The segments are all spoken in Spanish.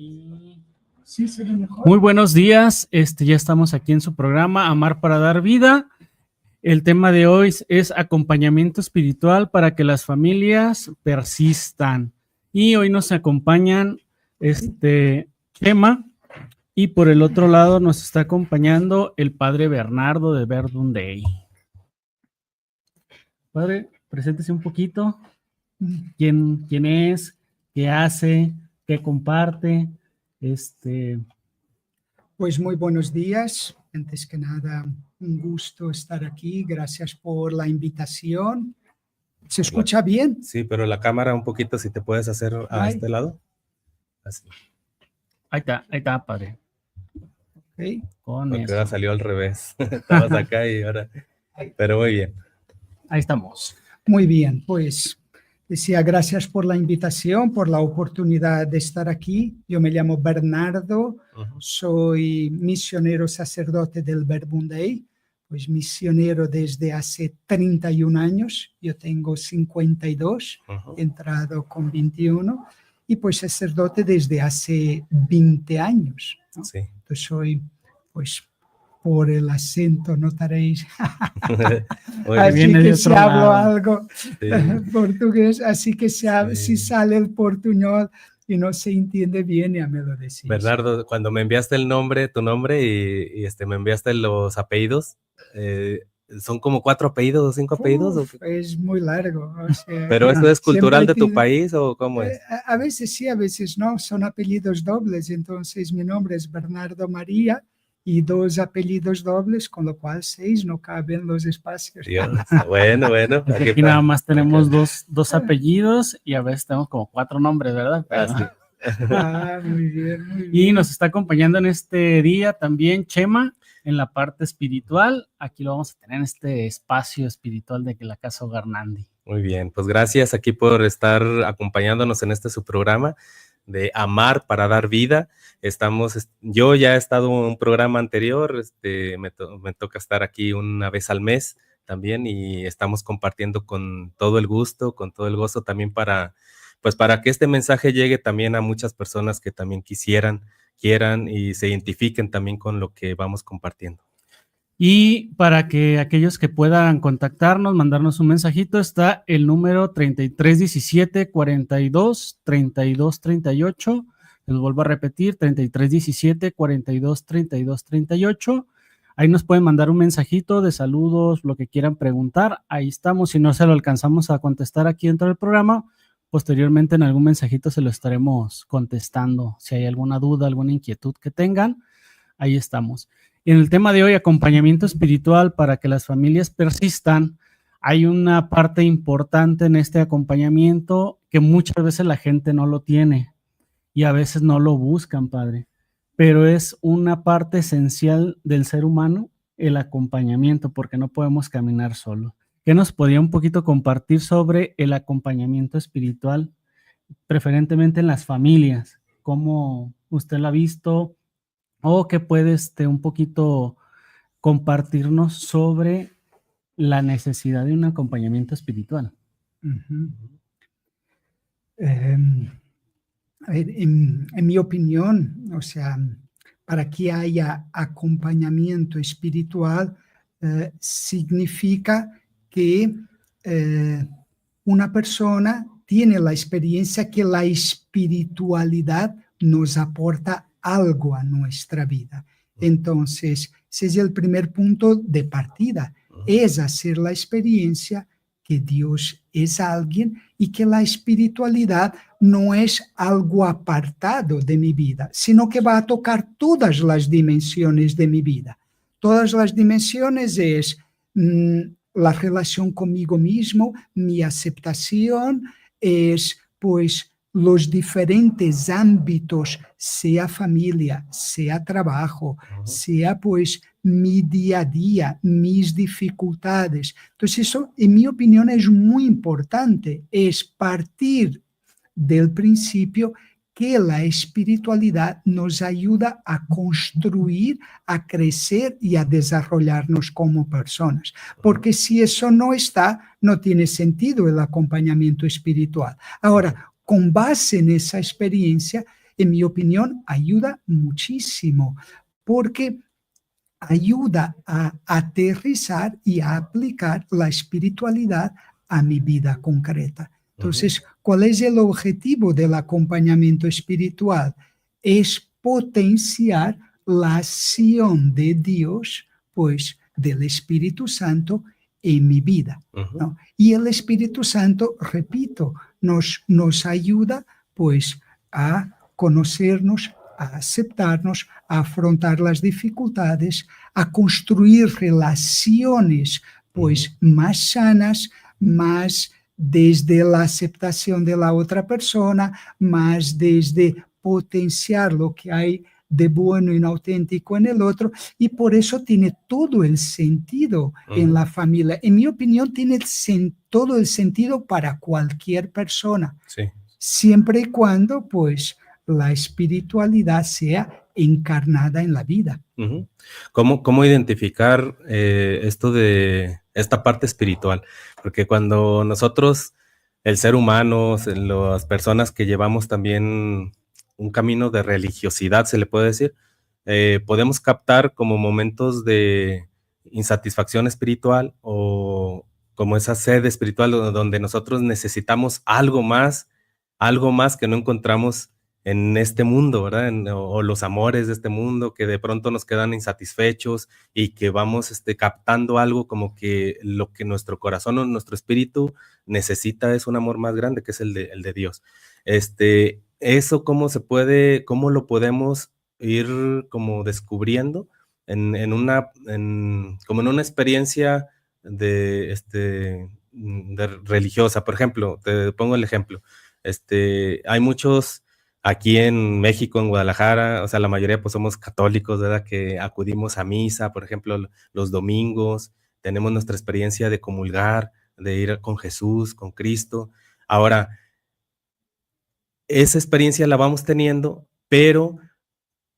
Y Sí, se ve mejor. muy buenos días, ya estamos aquí en su programa Amar para dar vida. El tema de hoy es acompañamiento espiritual para que las familias persistan. Y hoy nos acompañan Chema, y por el otro lado nos está acompañando el padre Bernardo de Verdun Day. Padre, preséntese un poquito. ¿Quién es? ¿Qué hace? ¿Qué comparte? Pues muy buenos días. Antes que nada, un gusto estar aquí. Gracias por la invitación. ¿Se escucha bien? Sí, pero la cámara un poquito, si te puedes hacer a este lado. Así. Ahí está, padre. Okay. Porque ahora salió al revés. Estabas acá y ahora... Pero muy bien. Ahí estamos. Muy bien, pues decía gracias por la invitación, por la oportunidad de estar aquí. Yo me llamo Bernardo, soy misionero sacerdote del Verbum Dei, pues misionero desde hace 31 años, yo tengo 52, he entrado con 21, y pues sacerdote desde hace 20 años, ¿no? Sí. Entonces soy, pues, por el acento notaréis. Así que si hablo algo portugués, así que si sale el portuñol y no se entiende bien, ya me lo decís. Bernardo, cuando me enviaste el nombre, tu nombre y me enviaste los apellidos, ¿son como 4 apellidos o 5 apellidos? Es muy largo. O sea, ¿pero eso es cultural de tu país o cómo es? A veces sí, a veces no, son apellidos dobles. Entonces mi nombre es Bernardo María y 2 apellidos dobles, con lo cual 6 no caben los espacios. Dios. Bueno. Aquí nada más tenemos dos apellidos y a veces tenemos como 4 nombres, ¿verdad? Muy bien. Y nos está acompañando en este día también Chema, en la parte espiritual. Aquí lo vamos a tener en este espacio espiritual de la Casa Hogar Nandi. Muy bien, pues gracias aquí por estar acompañándonos en su programa de Amar para dar vida. Yo ya he estado en un programa anterior, me toca estar aquí una vez al mes también y estamos compartiendo con todo el gusto, con todo el gozo también para que este mensaje llegue también a muchas personas que también quieran y se identifiquen también con lo que vamos compartiendo. Y para que aquellos que puedan contactarnos, mandarnos un mensajito, está el número 3317 42 32 38. Les vuelvo a repetir, 3317 42 32 38. Ahí nos pueden mandar un mensajito de saludos, lo que quieran preguntar. Ahí estamos. Si no se lo alcanzamos a contestar aquí dentro del programa, posteriormente en algún mensajito se lo estaremos contestando. Si hay alguna duda, alguna inquietud que tengan, ahí estamos. En el tema de hoy, acompañamiento espiritual para que las familias persistan, hay una parte importante en este acompañamiento que muchas veces la gente no lo tiene y a veces no lo buscan, padre, pero es una parte esencial del ser humano, el acompañamiento, porque no podemos caminar solo. ¿Qué nos podría un poquito compartir sobre el acompañamiento espiritual, preferentemente en las familias? ¿Cómo usted lo ha visto? ¿O qué puede un poquito compartirnos sobre la necesidad de un acompañamiento espiritual? A ver, en mi opinión, o sea, para que haya acompañamiento espiritual, significa que una persona tiene la experiencia que la espiritualidad nos aporta algo a nuestra vida. Entonces, ese es el primer punto de partida, es hacer la experiencia que Dios es alguien y que la espiritualidad no es algo apartado de mi vida, sino que va a tocar todas las dimensiones de mi vida. Todas las dimensiones es la relación conmigo mismo, mi aceptación, es pues los diferentes ámbitos, sea familia, sea trabajo, sea pues mi día a día, mis dificultades. Entonces eso, en mi opinión, es muy importante, es partir del principio que la espiritualidad nos ayuda a construir, a crecer y a desarrollarnos como personas. Porque si eso no está, no tiene sentido el acompañamiento espiritual. Ahora, con base en esa experiencia, en mi opinión, ayuda muchísimo, porque ayuda a aterrizar y a aplicar la espiritualidad a mi vida concreta. Entonces, ¿cuál es el objetivo del acompañamiento espiritual? Es potenciar la acción de Dios, pues, del Espíritu Santo en mi vida, ¿no? Y el Espíritu Santo, repito, nos ayuda, pues, a conocernos, a aceptarnos, a afrontar las dificultades, a construir relaciones, pues, más sanas, más desde la aceptación de la otra persona, más desde potenciar lo que hay de bueno y auténtico en el otro, y por eso tiene todo el sentido en la familia. En mi opinión, tiene todo el sentido para cualquier persona, Sí. siempre y cuando, pues, la espiritualidad sea encarnada en la vida. ¿Cómo identificar esto de esta parte espiritual? Porque cuando nosotros, el ser humano, las personas que llevamos también un camino de religiosidad, se le puede decir, podemos captar como momentos de insatisfacción espiritual o como esa sed espiritual donde nosotros necesitamos algo más que no encontramos en este mundo, ¿verdad? O los amores de este mundo que de pronto nos quedan insatisfechos y que vamos captando algo como que lo que nuestro corazón o nuestro espíritu necesita es un amor más grande, que es el de Dios. Eso cómo lo podemos ir como descubriendo como en una experiencia de religiosa. Por ejemplo, te pongo el ejemplo. Hay muchos aquí en México, en Guadalajara, o sea, la mayoría pues somos católicos, ¿verdad? Que acudimos a misa, por ejemplo, los domingos, tenemos nuestra experiencia de comulgar, de ir con Jesús, con Cristo. Ahora, esa experiencia la vamos teniendo, pero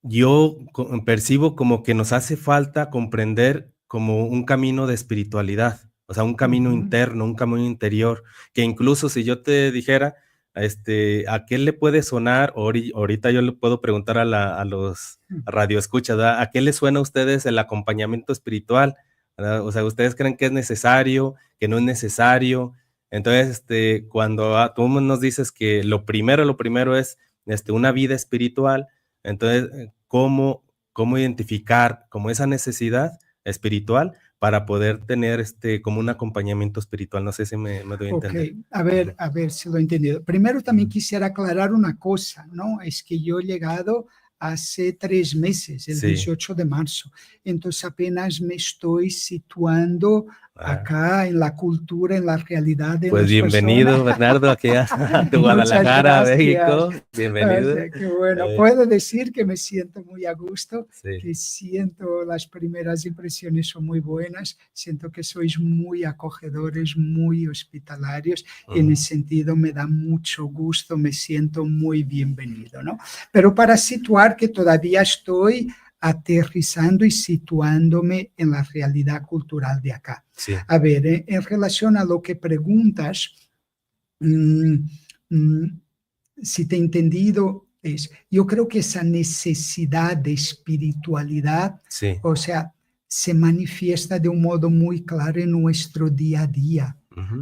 yo percibo como que nos hace falta comprender como un camino de espiritualidad, o sea, un camino interno, un camino interior, que incluso si yo te dijera, ¿a qué le puede sonar? Ahorita yo le puedo preguntar a los radioescuchas, ¿verdad? ¿A qué les suena a ustedes el acompañamiento espiritual? ¿Verdad? O sea, ¿ustedes creen que es necesario, que no es necesario? Entonces, cuando tú nos dices que lo primero es una vida espiritual, entonces, ¿cómo identificar como esa necesidad espiritual para poder tener como un acompañamiento espiritual? No sé si me doy a entender. Ok, a ver si lo he entendido. Primero también quisiera aclarar una cosa, ¿no? Es que yo he llegado hace 3 meses, el 18 de marzo, entonces apenas me estoy situando acá en la cultura, en la realidad de pues bienvenido, Bernardo, aquí a Guadalajara, México. Bienvenido. O sea, que bueno, puedo decir que me siento muy a gusto, que siento las primeras impresiones son muy buenas, siento que sois muy acogedores, muy hospitalarios, y en ese sentido me da mucho gusto, me siento muy bienvenido, ¿no? Pero para situar que todavía estoy aterrizando y situándome en la realidad cultural de acá. Sí. A ver, en relación a lo que preguntas, si te he entendido, yo creo que esa necesidad de espiritualidad, o sea, se manifiesta de un modo muy claro en nuestro día a día,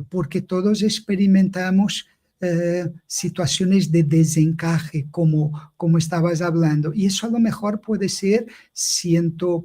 porque todos experimentamos situaciones de desencaje, como estabas hablando, y eso a lo mejor puede ser, siento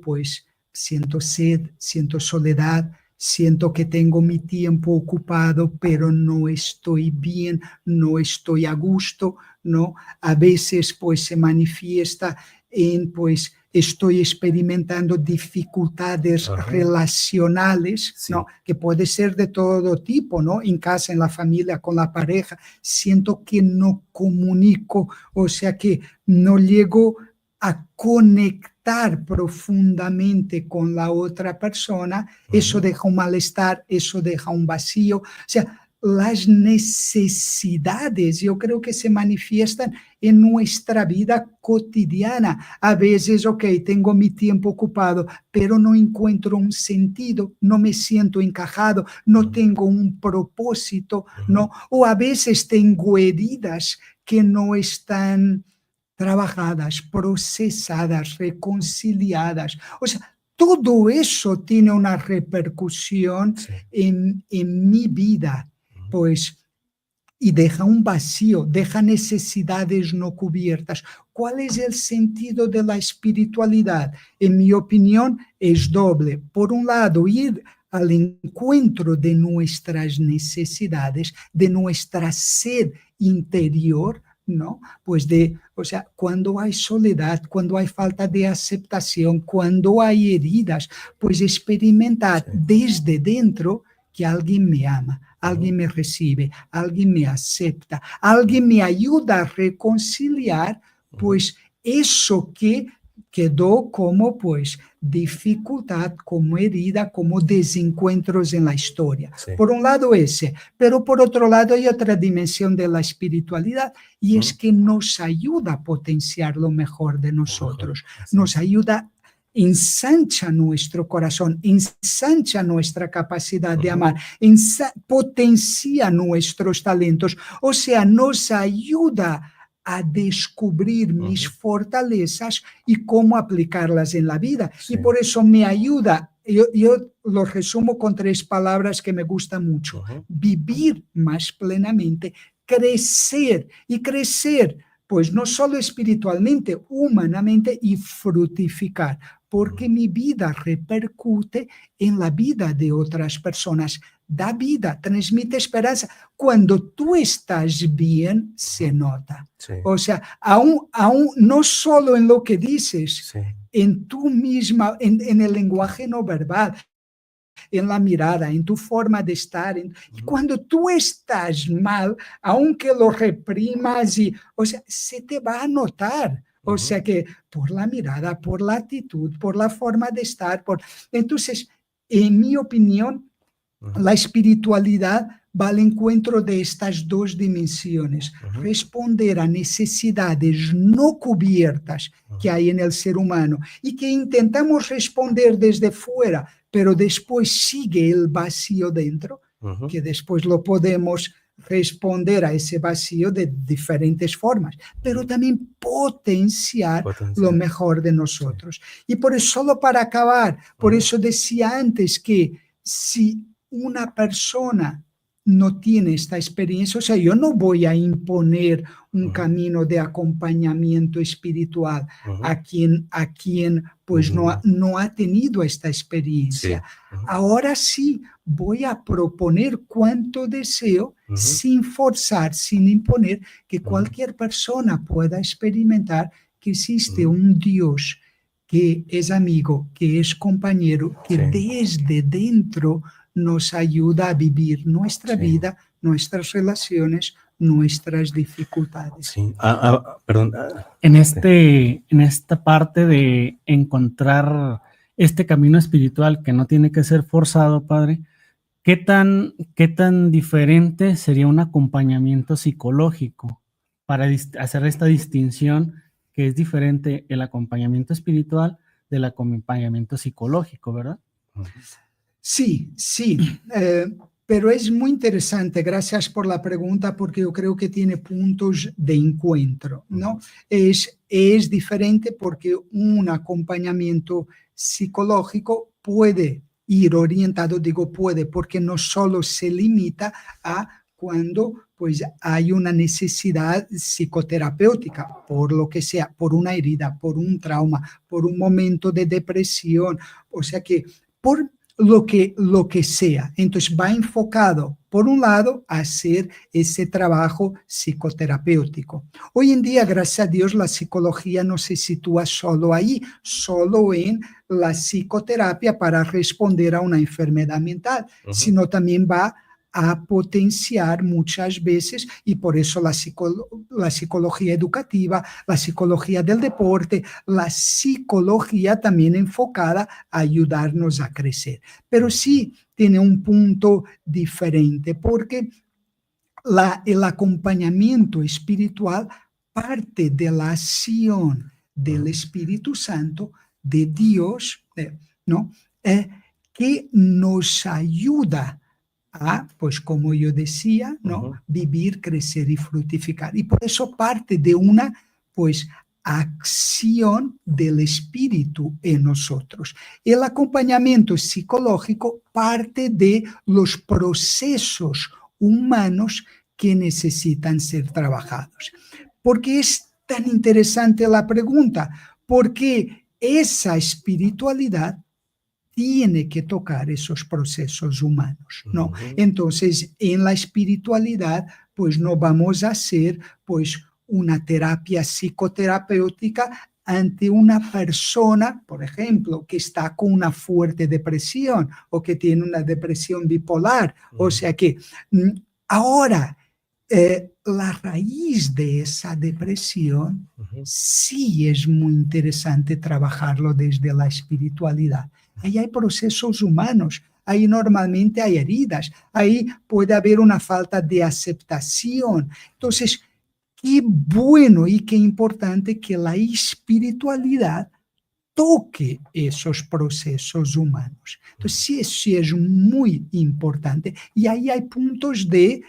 sed, siento soledad, siento que tengo mi tiempo ocupado, pero no estoy bien, no estoy a gusto, ¿no? A veces, pues, se manifiesta en, pues, estoy experimentando dificultades relacionales, ¿no? Que puede ser de todo tipo, ¿no? En casa, en la familia, con la pareja. Siento que no comunico, o sea, que no llego a conectar profundamente con la otra persona. Eso deja un malestar, eso deja un vacío. O sea, las necesidades, yo creo que se manifiestan en nuestra vida cotidiana. A veces, ok, tengo mi tiempo ocupado, pero no encuentro un sentido, no me siento encajado, no tengo un propósito, ¿no? O a veces tengo heridas que no están trabajadas, procesadas, reconciliadas. O sea, todo eso tiene una repercusión en mi vida, pues, y deja un vacío, deja necesidades no cubiertas. ¿Cuál es el sentido de la espiritualidad? En mi opinión, es doble. Por un lado, ir al encuentro de nuestras necesidades, de nuestra sed interior, ¿no? Pues o sea, cuando hay soledad, cuando hay falta de aceptación, cuando hay heridas, pues experimentar desde dentro que alguien me ama, alguien me recibe, alguien me acepta, alguien me ayuda a reconciliar, pues eso que quedó como pues dificultad, como herida, como desencuentros en la historia. Sí. Por un lado ese, pero por otro lado hay otra dimensión de la espiritualidad y es que nos ayuda a potenciar lo mejor de nosotros, nos ayuda, ensancha nuestro corazón, ensancha nuestra capacidad de amar, potencia nuestros talentos, o sea, nos ayuda a descubrir mis fortalezas y cómo aplicarlas en la vida. Sí. Y por eso me ayuda, yo lo resumo con 3 palabras que me gustan mucho: vivir más plenamente, crecer, y crecer, pues no solo espiritualmente, humanamente, y fructificar, porque mi vida repercute en la vida de otras personas. Da vida, transmite esperanza. Cuando tú estás bien, se nota. Sí. O sea, aún no solo en lo que dices, en tú misma, en el lenguaje no verbal, en la mirada, en tu forma de estar. Y cuando tú estás mal, aunque lo reprimas, o sea, se te va a notar. O sea que por la mirada, por la actitud, por la forma de estar. Entonces, en mi opinión, la espiritualidad va al encuentro de estas 2 dimensiones. Responder a necesidades no cubiertas que hay en el ser humano y que intentamos responder desde fuera, pero después sigue el vacío dentro, que después lo podemos responder a ese vacío de diferentes formas, pero también potenciar lo mejor de nosotros. Y por eso, solo para acabar, por eso decía antes que si una persona no tiene esta experiencia, o sea, yo no voy a imponer un camino de acompañamiento espiritual a quien pues no ha tenido esta experiencia. Sí. Ahora sí voy a proponer cuanto deseo, sin forzar, sin imponer, que cualquier persona pueda experimentar que existe un Dios que es amigo, que es compañero, que desde dentro nos ayuda a vivir nuestra vida, nuestras relaciones, nuestras dificultades. Sí. Perdón. En esta parte de encontrar este camino espiritual que no tiene que ser forzado, padre, ¿qué tan diferente sería un acompañamiento psicológico para hacer esta distinción que es diferente el acompañamiento espiritual del acompañamiento psicológico, verdad? Sí, pero es muy interesante, gracias por la pregunta, porque yo creo que tiene puntos de encuentro, ¿no? Es diferente porque un acompañamiento psicológico puede ir orientado, digo puede, porque no solo se limita a cuando pues hay una necesidad psicoterapéutica, por lo que sea, por una herida, por un trauma, por un momento de depresión, o sea que por lo que sea. Entonces va enfocado, por un lado, a hacer ese trabajo psicoterapéutico. Hoy en día, gracias a Dios, la psicología no se sitúa solo ahí, solo en la psicoterapia para responder a una enfermedad mental, sino también va a potenciar muchas veces, y por eso la psicología educativa, la psicología del deporte, la psicología también enfocada a ayudarnos a crecer. Pero sí tiene un punto diferente, porque el acompañamiento espiritual parte de la acción del Espíritu Santo, de Dios, ¿no? Que nos ayuda a, pues como yo decía, ¿no? Vivir, crecer y fructificar. Y por eso parte de una, pues, acción del espíritu en nosotros. El acompañamiento psicológico parte de los procesos humanos que necesitan ser trabajados. ¿Por qué es tan interesante la pregunta? Porque esa espiritualidad tiene que tocar esos procesos humanos, ¿no? Entonces, en la espiritualidad, pues no vamos a hacer, pues, una terapia psicoterapéutica ante una persona, por ejemplo, que está con una fuerte depresión o que tiene una depresión bipolar. O sea que ahora la raíz de esa depresión sí es muy interesante trabajarlo desde la espiritualidad. Ahí hay procesos humanos, ahí normalmente hay heridas, ahí puede haber una falta de aceptación. Entonces, qué bueno y qué importante que la espiritualidad toque esos procesos humanos. Entonces, sí es muy importante. Y ahí hay puntos de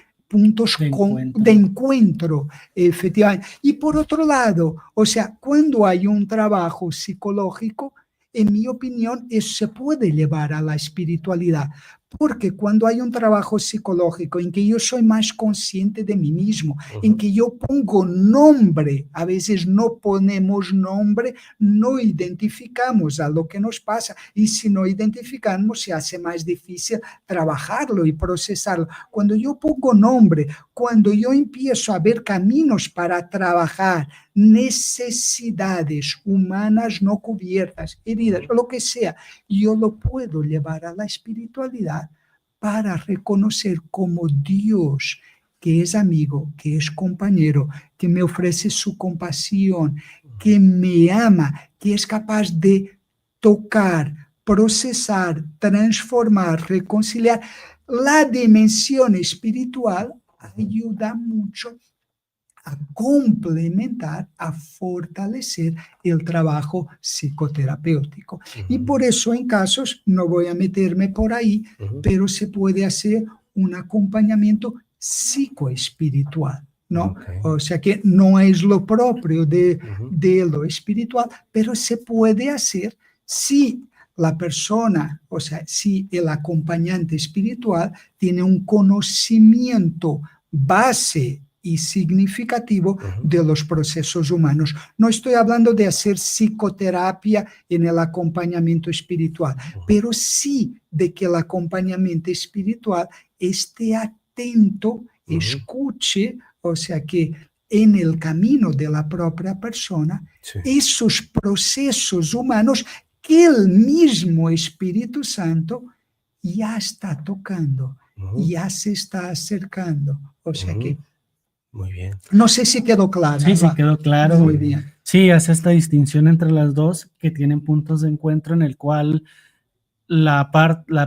encuentro, efectivamente. Y por otro lado, o sea, cuando hay un trabajo psicológico, en mi opinión, eso se puede llevar a la espiritualidad, porque cuando hay un trabajo psicológico en que yo soy más consciente de mí mismo, en que yo pongo nombre, a veces no ponemos nombre, no identificamos a lo que nos pasa, y si no identificamos se hace más difícil trabajarlo y procesarlo. Cuando yo pongo nombre, cuando yo empiezo a ver caminos para trabajar necesidades humanas no cubiertas, heridas, lo que sea, yo lo puedo llevar a la espiritualidad para reconocer como Dios, que es amigo, que es compañero, que me ofrece su compasión, que me ama, que es capaz de tocar, procesar, transformar, reconciliar. La dimensión espiritual ayuda mucho a complementar, a fortalecer el trabajo psicoterapéutico. Y por eso en casos, no voy a meterme por ahí, pero se puede hacer un acompañamiento psicoespiritual, ¿no? O sea que no es lo propio de lo espiritual, pero se puede hacer si la persona, o sea, si el acompañante espiritual tiene un conocimiento base y significativo de los procesos humanos. No estoy hablando de hacer psicoterapia en el acompañamiento espiritual, pero sí de que el acompañamiento espiritual esté atento, escuche, o sea que en el camino de la propia persona, esos procesos humanos que el mismo Espíritu Santo ya está tocando, ya se está acercando. O sea que muy bien. No sé si quedó claro. Sí, sí quedó claro. Muy bien. Sí, hace esta distinción entre las dos que tienen puntos de encuentro en el cual la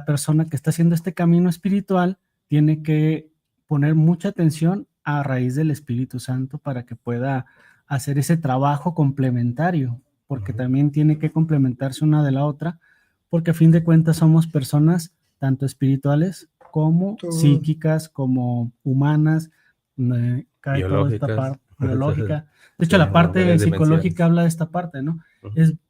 persona que está haciendo este camino espiritual tiene que poner mucha atención a raíz del Espíritu Santo para que pueda hacer ese trabajo complementario, porque también tiene que complementarse una de la otra, porque a fin de cuentas somos personas tanto espirituales como psíquicas, como humanas, biológicas. Biológica. De hecho, la parte psicológica habla de esta parte, ¿no?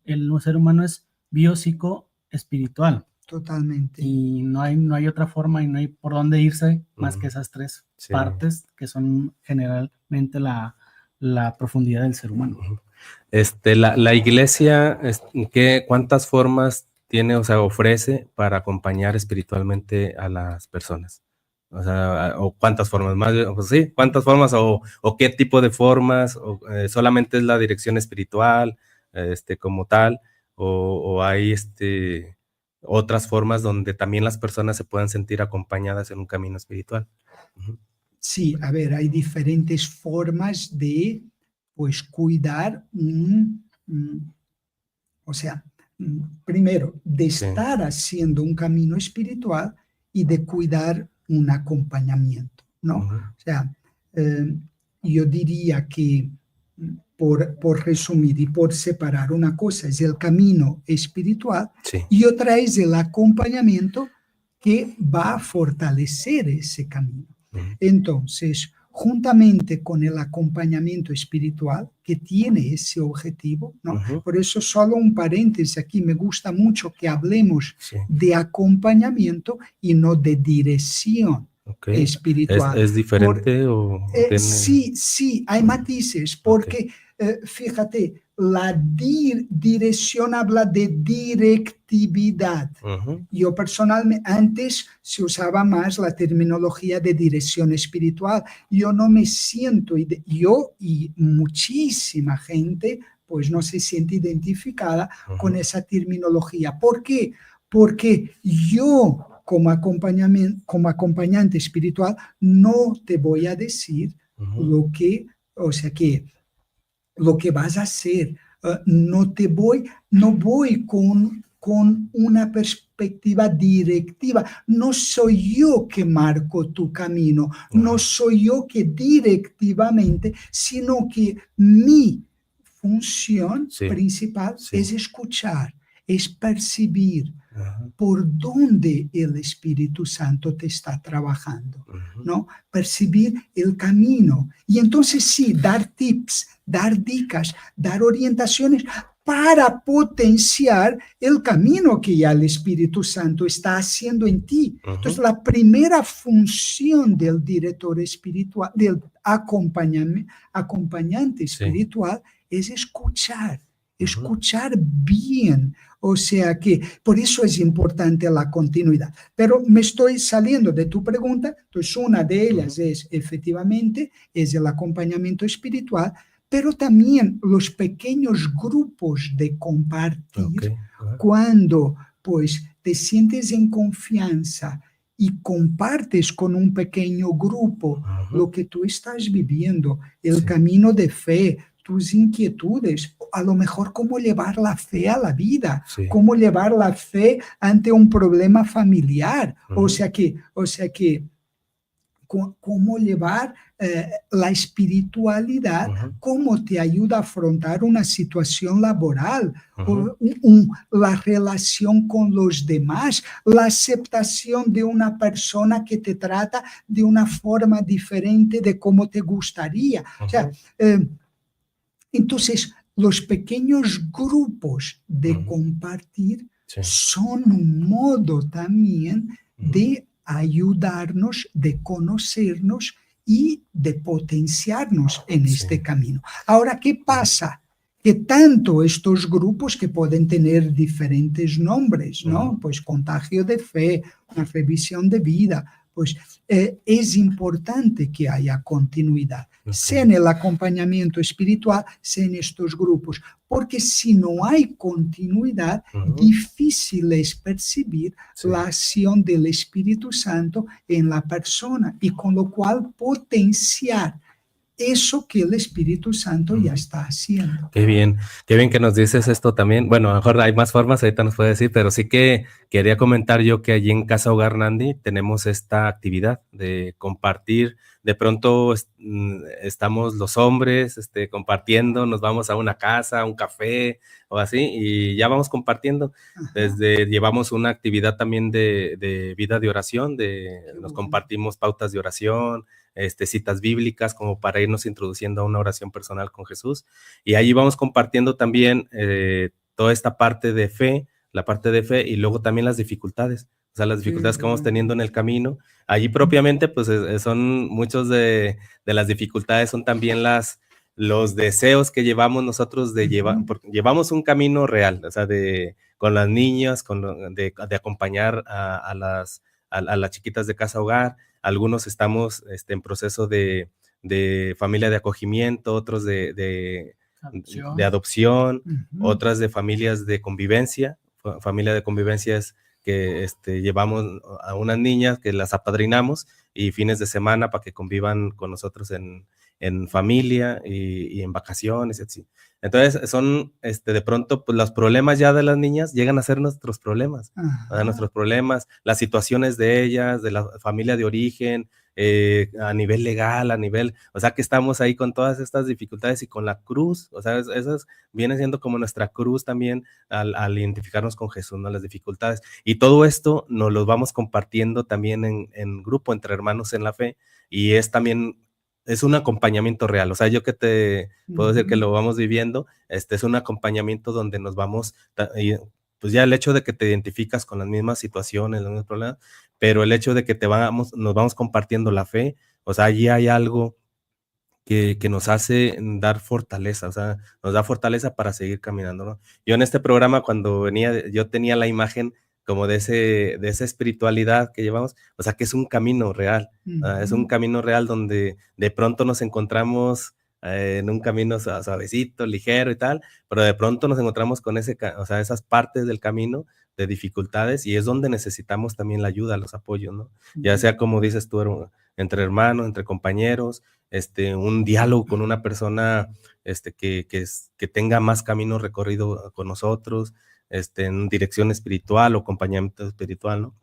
El ser humano es biopsico-espiritual. Totalmente. Y no hay otra forma y no hay por dónde irse más que esas tres partes que son generalmente la profundidad del ser humano. La iglesia, ¿cuántas formas tiene, o sea, ofrece para acompañar espiritualmente a las personas? O sea, o cuántas formas, más, pues sí, cuántas formas o qué tipo de formas, o solamente es la dirección espiritual, como tal, o hay otras formas donde también las personas se puedan sentir acompañadas en un camino espiritual. Sí, a ver, hay diferentes formas de, pues, cuidar o sea, primero, de estar haciendo un camino espiritual y de cuidar un acompañamiento, ¿no? O sea, yo diría que, por resumir y por separar, una cosa es el camino espiritual y otra es el acompañamiento que va a fortalecer ese camino. Entonces, juntamente con el acompañamiento espiritual que tiene ese objetivo, ¿no? Por eso solo un paréntesis aquí, me gusta mucho que hablemos de acompañamiento y no de dirección espiritual. ¿Es diferente o tiene... Sí, hay matices, porque fíjate, la dirección habla de directividad. Yo personalmente, antes se usaba más la terminología de dirección espiritual. Yo no me siento, yo y muchísima gente, pues no se siente identificada con esa terminología. ¿Por qué? Porque yo, como acompañante espiritual, no te voy a decir lo que vas a hacer. No voy con una perspectiva directiva. No soy yo que marco tu camino, no soy yo que directivamente, sino que mi función principal es escuchar, es percibir por dónde el Espíritu Santo te está trabajando, ¿no? Percibir el camino. Y entonces sí, dar tips, dar dicas, dar orientaciones para potenciar el camino que ya el Espíritu Santo está haciendo en ti. Entonces, la primera función del director espiritual, del acompañante espiritual, es escuchar bien. O sea que por eso es importante la continuidad. Pero me estoy saliendo de tu pregunta. Entonces, una de ellas es, efectivamente, es el acompañamiento espiritual, pero también los pequeños grupos de compartir, cuando pues te sientes en confianza y compartes con un pequeño grupo lo que tú estás viviendo, el camino de fe, tus inquietudes, a lo mejor cómo llevar la fe a la vida, cómo llevar la fe ante un problema familiar, o sea que cómo llevar la espiritualidad, cómo te ayuda a afrontar una situación laboral, la relación con los demás, la aceptación de una persona que te trata de una forma diferente de cómo te gustaría. O sea, entonces, los pequeños grupos de compartir son un modo también de ayudarnos, de conocernos y de potenciarnos en este camino. Ahora, ¿qué pasa? Que tanto estos grupos que pueden tener diferentes nombres, ¿no? Pues contagio de fe, una revisión de vida, pues es importante que haya continuidad, sea en el acompañamiento espiritual, sea en estos grupos, porque si no hay continuidad, difícil es percibir la acción del Espíritu Santo en la persona y con lo cual potenciar eso que el Espíritu Santo ya está haciendo. Qué bien que nos dices esto también. Bueno, a lo mejor hay más formas, ahorita nos puede decir, pero sí que quería comentar yo que allí en Casa Hogar Nandi tenemos esta actividad de compartir. De pronto estamos los hombres compartiendo, nos vamos a una casa, a un café o así, y ya vamos compartiendo. Llevamos una actividad también de vida de oración, nos compartimos pautas de oración, citas bíblicas como para irnos introduciendo a una oración personal con Jesús, y ahí vamos compartiendo también toda esta parte de fe, la parte de fe, y luego también las dificultades, o sea, las dificultades que vamos teniendo en el camino. Allí propiamente pues son muchos de las dificultades, son también los deseos que llevamos nosotros porque llevamos un camino real, o sea, con las niñas, de acompañar a las chiquitas de Casa Hogar. Algunos estamos en proceso de familia de acogimiento, otros de adopción, otras de familias de convivencia. Familia de convivencia es que llevamos a unas niñas que las apadrinamos y fines de semana para que convivan con nosotros en familia y en vacaciones, etc. Entonces son de pronto pues los problemas ya de las niñas llegan a ser nuestros problemas, nuestros problemas, las situaciones de ellas, de la familia de origen, a nivel legal, o sea que estamos ahí con todas estas dificultades y con la cruz, o sea, esas viene siendo como nuestra cruz también al identificarnos con Jesús, ¿no? Las dificultades. Y todo esto nos lo vamos compartiendo también en grupo, entre hermanos en la fe, y es también es un acompañamiento real. O sea, yo que te puedo decir que lo vamos viviendo, es un acompañamiento donde nos vamos, pues ya el hecho de que te identificas con las mismas situaciones, los mismos problemas, pero el hecho de que nos vamos compartiendo la fe, o sea, allí hay algo que nos hace dar fortaleza, o sea, nos da fortaleza para seguir caminando, ¿no? Yo en este programa, cuando venía, yo tenía la imagen como de esa espiritualidad que llevamos, o sea, que es un camino real, es un camino real donde de pronto nos encontramos en un camino suavecito, ligero y tal, pero de pronto nos encontramos con o sea, esas partes del camino de dificultades, y es donde necesitamos también la ayuda, los apoyos, ¿no? Ya sea, como dices tú, entre hermanos, entre compañeros, un diálogo con una persona que tenga más camino recorrido con nosotros, en dirección espiritual o acompañamiento espiritual, ¿no?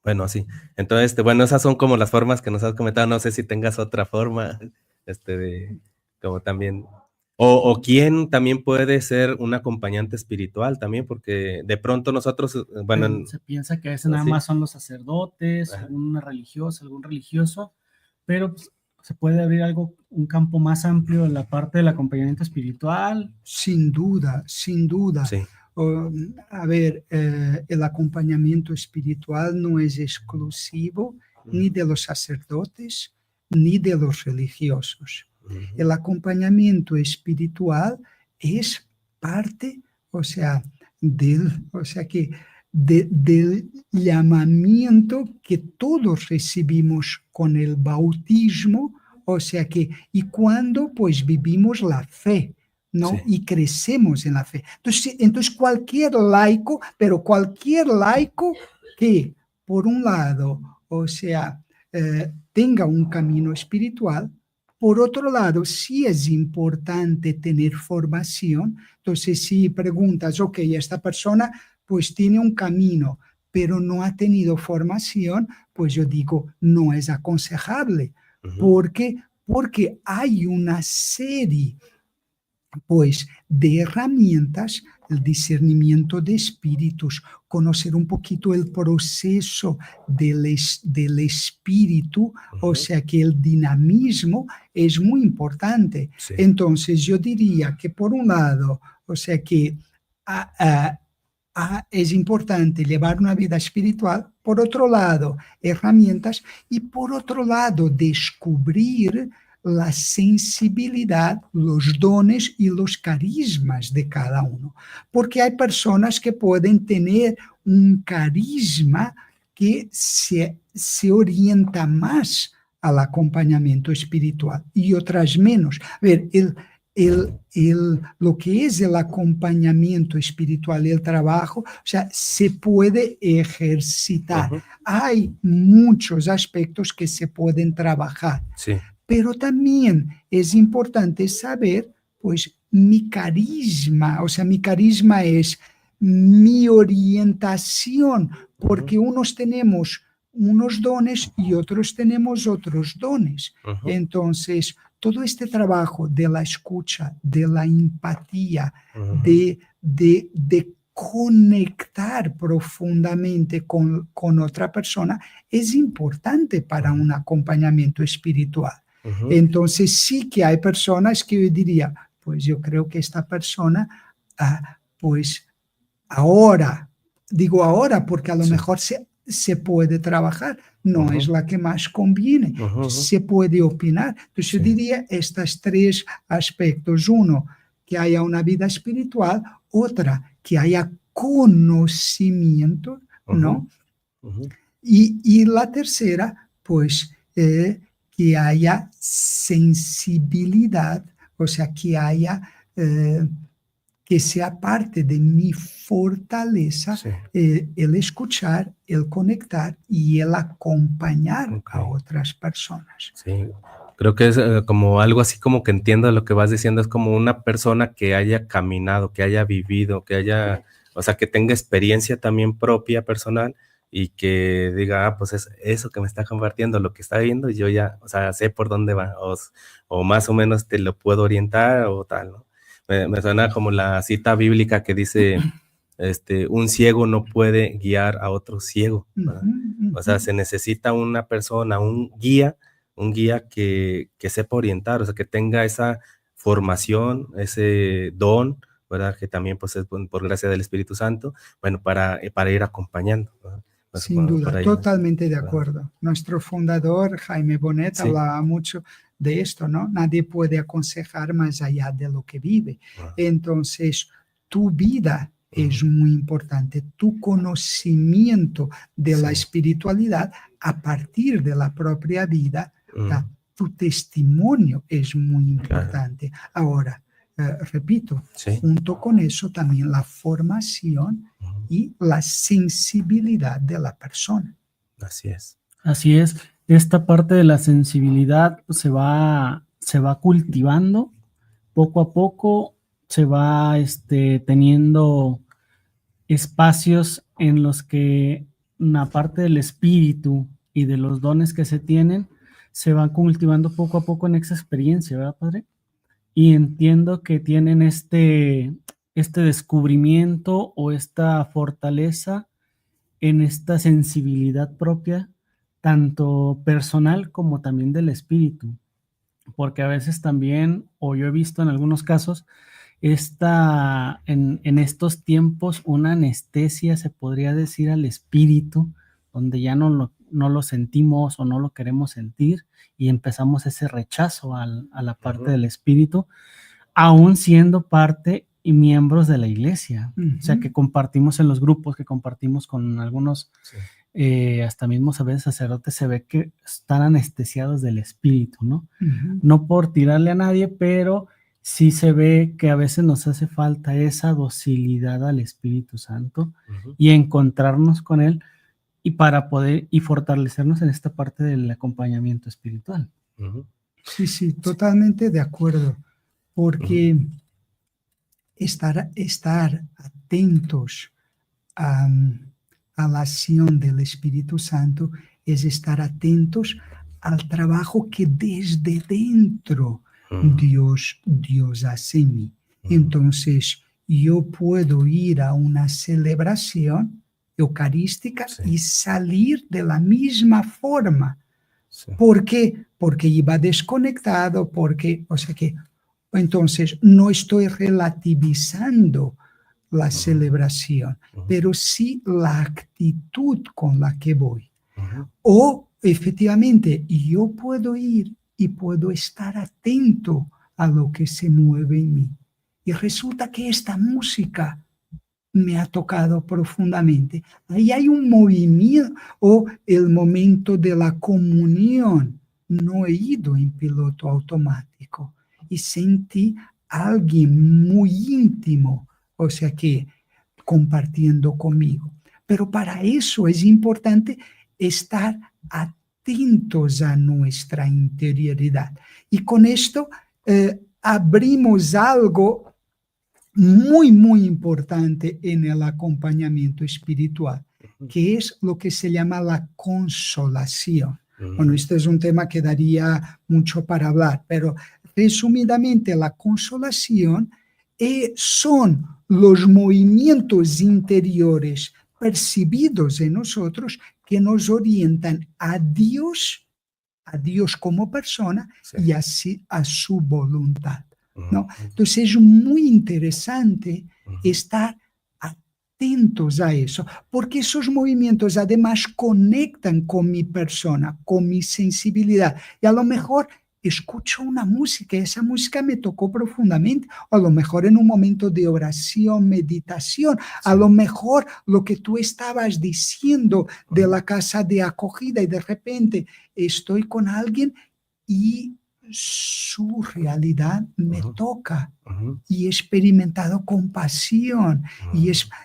Bueno, así. Entonces, bueno, esas son como las formas que nos has comentado. No sé si tengas otra forma, como también, o quién también puede ser un acompañante espiritual también, porque de pronto nosotros, bueno. Se piensa que a veces nada más son los sacerdotes, una religiosa, algún religioso, pero pues, se puede abrir un campo más amplio en la parte del acompañamiento espiritual. Sin duda, sin duda. Sí. A ver, el acompañamiento espiritual no es exclusivo ni de los sacerdotes ni de los religiosos. El acompañamiento espiritual es parte, del llamamiento que todos recibimos con el bautismo, y cuando pues vivimos la fe, ¿no? Sí. Y crecemos en la fe. Entonces cualquier laico que, por un lado, tenga un camino espiritual, por otro lado, sí es importante tener formación. Entonces, si preguntas, ok, esta persona pues tiene un camino, pero no ha tenido formación, pues yo digo, no es aconsejable. Porque hay una serie pues de herramientas, el discernimiento de espíritus, conocer un poquito el proceso del espíritu, que el dinamismo es muy importante. Sí. Entonces yo diría que por un lado, que es importante llevar una vida espiritual, por otro lado, herramientas, y por otro lado, descubrir la sensibilidad, los dones y los carismas de cada uno. Porque hay personas que pueden tener un carisma que se orienta más al acompañamiento espiritual y otras menos. A ver, lo que es el acompañamiento espiritual y el trabajo, se puede ejercitar. Hay muchos aspectos que se pueden trabajar. Sí. Pero también es importante saber, pues, mi carisma, mi carisma es mi orientación, porque unos tenemos unos dones y otros tenemos otros dones. Entonces, todo este trabajo de la escucha, de la empatía, de conectar profundamente con otra persona es importante para un acompañamiento espiritual. Entonces sí que hay personas que yo diría, pues yo creo que esta persona, pues ahora, digo ahora porque a lo mejor se puede trabajar, no es la que más conviene, se puede opinar. Entonces yo diría estos tres aspectos: uno, que haya una vida espiritual; otra, que haya conocimiento, ¿no? Y la tercera, pues, que haya sensibilidad, que haya, que sea parte de mi fortaleza, el escuchar, el conectar y el acompañar a otras personas. Sí, creo que es como algo así, como que entiendo lo que vas diciendo, es como una persona que haya caminado, que haya vivido, que haya, que tenga experiencia también propia, personal, y que diga, pues es eso que me está compartiendo, lo que está viendo, y yo ya, sé por dónde va, o más o menos te lo puedo orientar o tal, ¿no? Me suena como la cita bíblica que dice, un ciego no puede guiar a otro ciego, ¿verdad? Se necesita una persona, un guía, un guía que sepa orientar, o sea, que tenga esa formación, ese don, ¿verdad? Que también pues es por gracia del Espíritu Santo, bueno, para ir acompañando, ¿verdad? Pues, Sin duda, por ahí, totalmente de ¿verdad? acuerdo. Nuestro fundador, Jaime Bonet, Sí. hablaba mucho de esto, ¿no? Nadie puede aconsejar más allá de lo que vive. Entonces, tu vida es muy importante, tu conocimiento de la espiritualidad a partir de la propia vida, tu testimonio es muy importante. Ahora, repito, junto con eso también la formación y la sensibilidad de la persona. Así es. Así es. Esta parte de la sensibilidad se va cultivando poco a poco, se va teniendo espacios en los que una parte del espíritu y de los dones que se tienen se van cultivando poco a poco en esa experiencia, ¿verdad, padre? Y entiendo que tienen este descubrimiento o esta fortaleza en esta sensibilidad propia, tanto personal como también del espíritu, porque a veces también, o yo he visto en algunos casos, en estos tiempos una anestesia, se podría decir, al espíritu, donde ya no lo sentimos o no lo queremos sentir y empezamos ese rechazo a la parte del espíritu, aún siendo parte y miembros de la iglesia. O sea, que compartimos en los grupos, que compartimos con algunos, hasta mismos a veces sacerdotes, se ve que están anestesiados del espíritu, ¿no? No por tirarle a nadie, pero sí se ve que a veces nos hace falta esa docilidad al Espíritu Santo y encontrarnos con Él y para poder y fortalecernos en esta parte del acompañamiento espiritual. Sí, totalmente de acuerdo, porque estar atentos a la acción del Espíritu Santo es estar atentos al trabajo que desde dentro Dios hace en mí. Entonces, yo puedo ir a una celebración eucarística y salir de la misma forma. ¿Por qué? Porque iba desconectado, entonces no estoy relativizando la celebración, pero sí la actitud con la que voy. O efectivamente yo puedo ir y puedo estar atento a lo que se mueve en mí. Y resulta que esta música me ha tocado profundamente. Ahí hay un movimiento, o el momento de la comunión. No he ido en piloto automático y sentí a alguien muy íntimo, o sea que compartiendo conmigo. Pero para eso es importante estar atentos a nuestra interioridad. Y con esto abrimos algo muy, muy importante en el acompañamiento espiritual, que es lo que se llama la consolación. Bueno, este es un tema que daría mucho para hablar, pero resumidamente la consolación son los movimientos interiores percibidos en nosotros que nos orientan a Dios como persona y así a su voluntad, ¿no? Entonces es muy interesante estar atentos a eso, porque esos movimientos además conectan con mi persona, con mi sensibilidad, y a lo mejor escucho una música, esa música me tocó profundamente, o a lo mejor en un momento de oración, meditación, a lo mejor lo que tú estabas diciendo de la casa de acogida y de repente estoy con alguien y su realidad me toca y he experimentado compasión.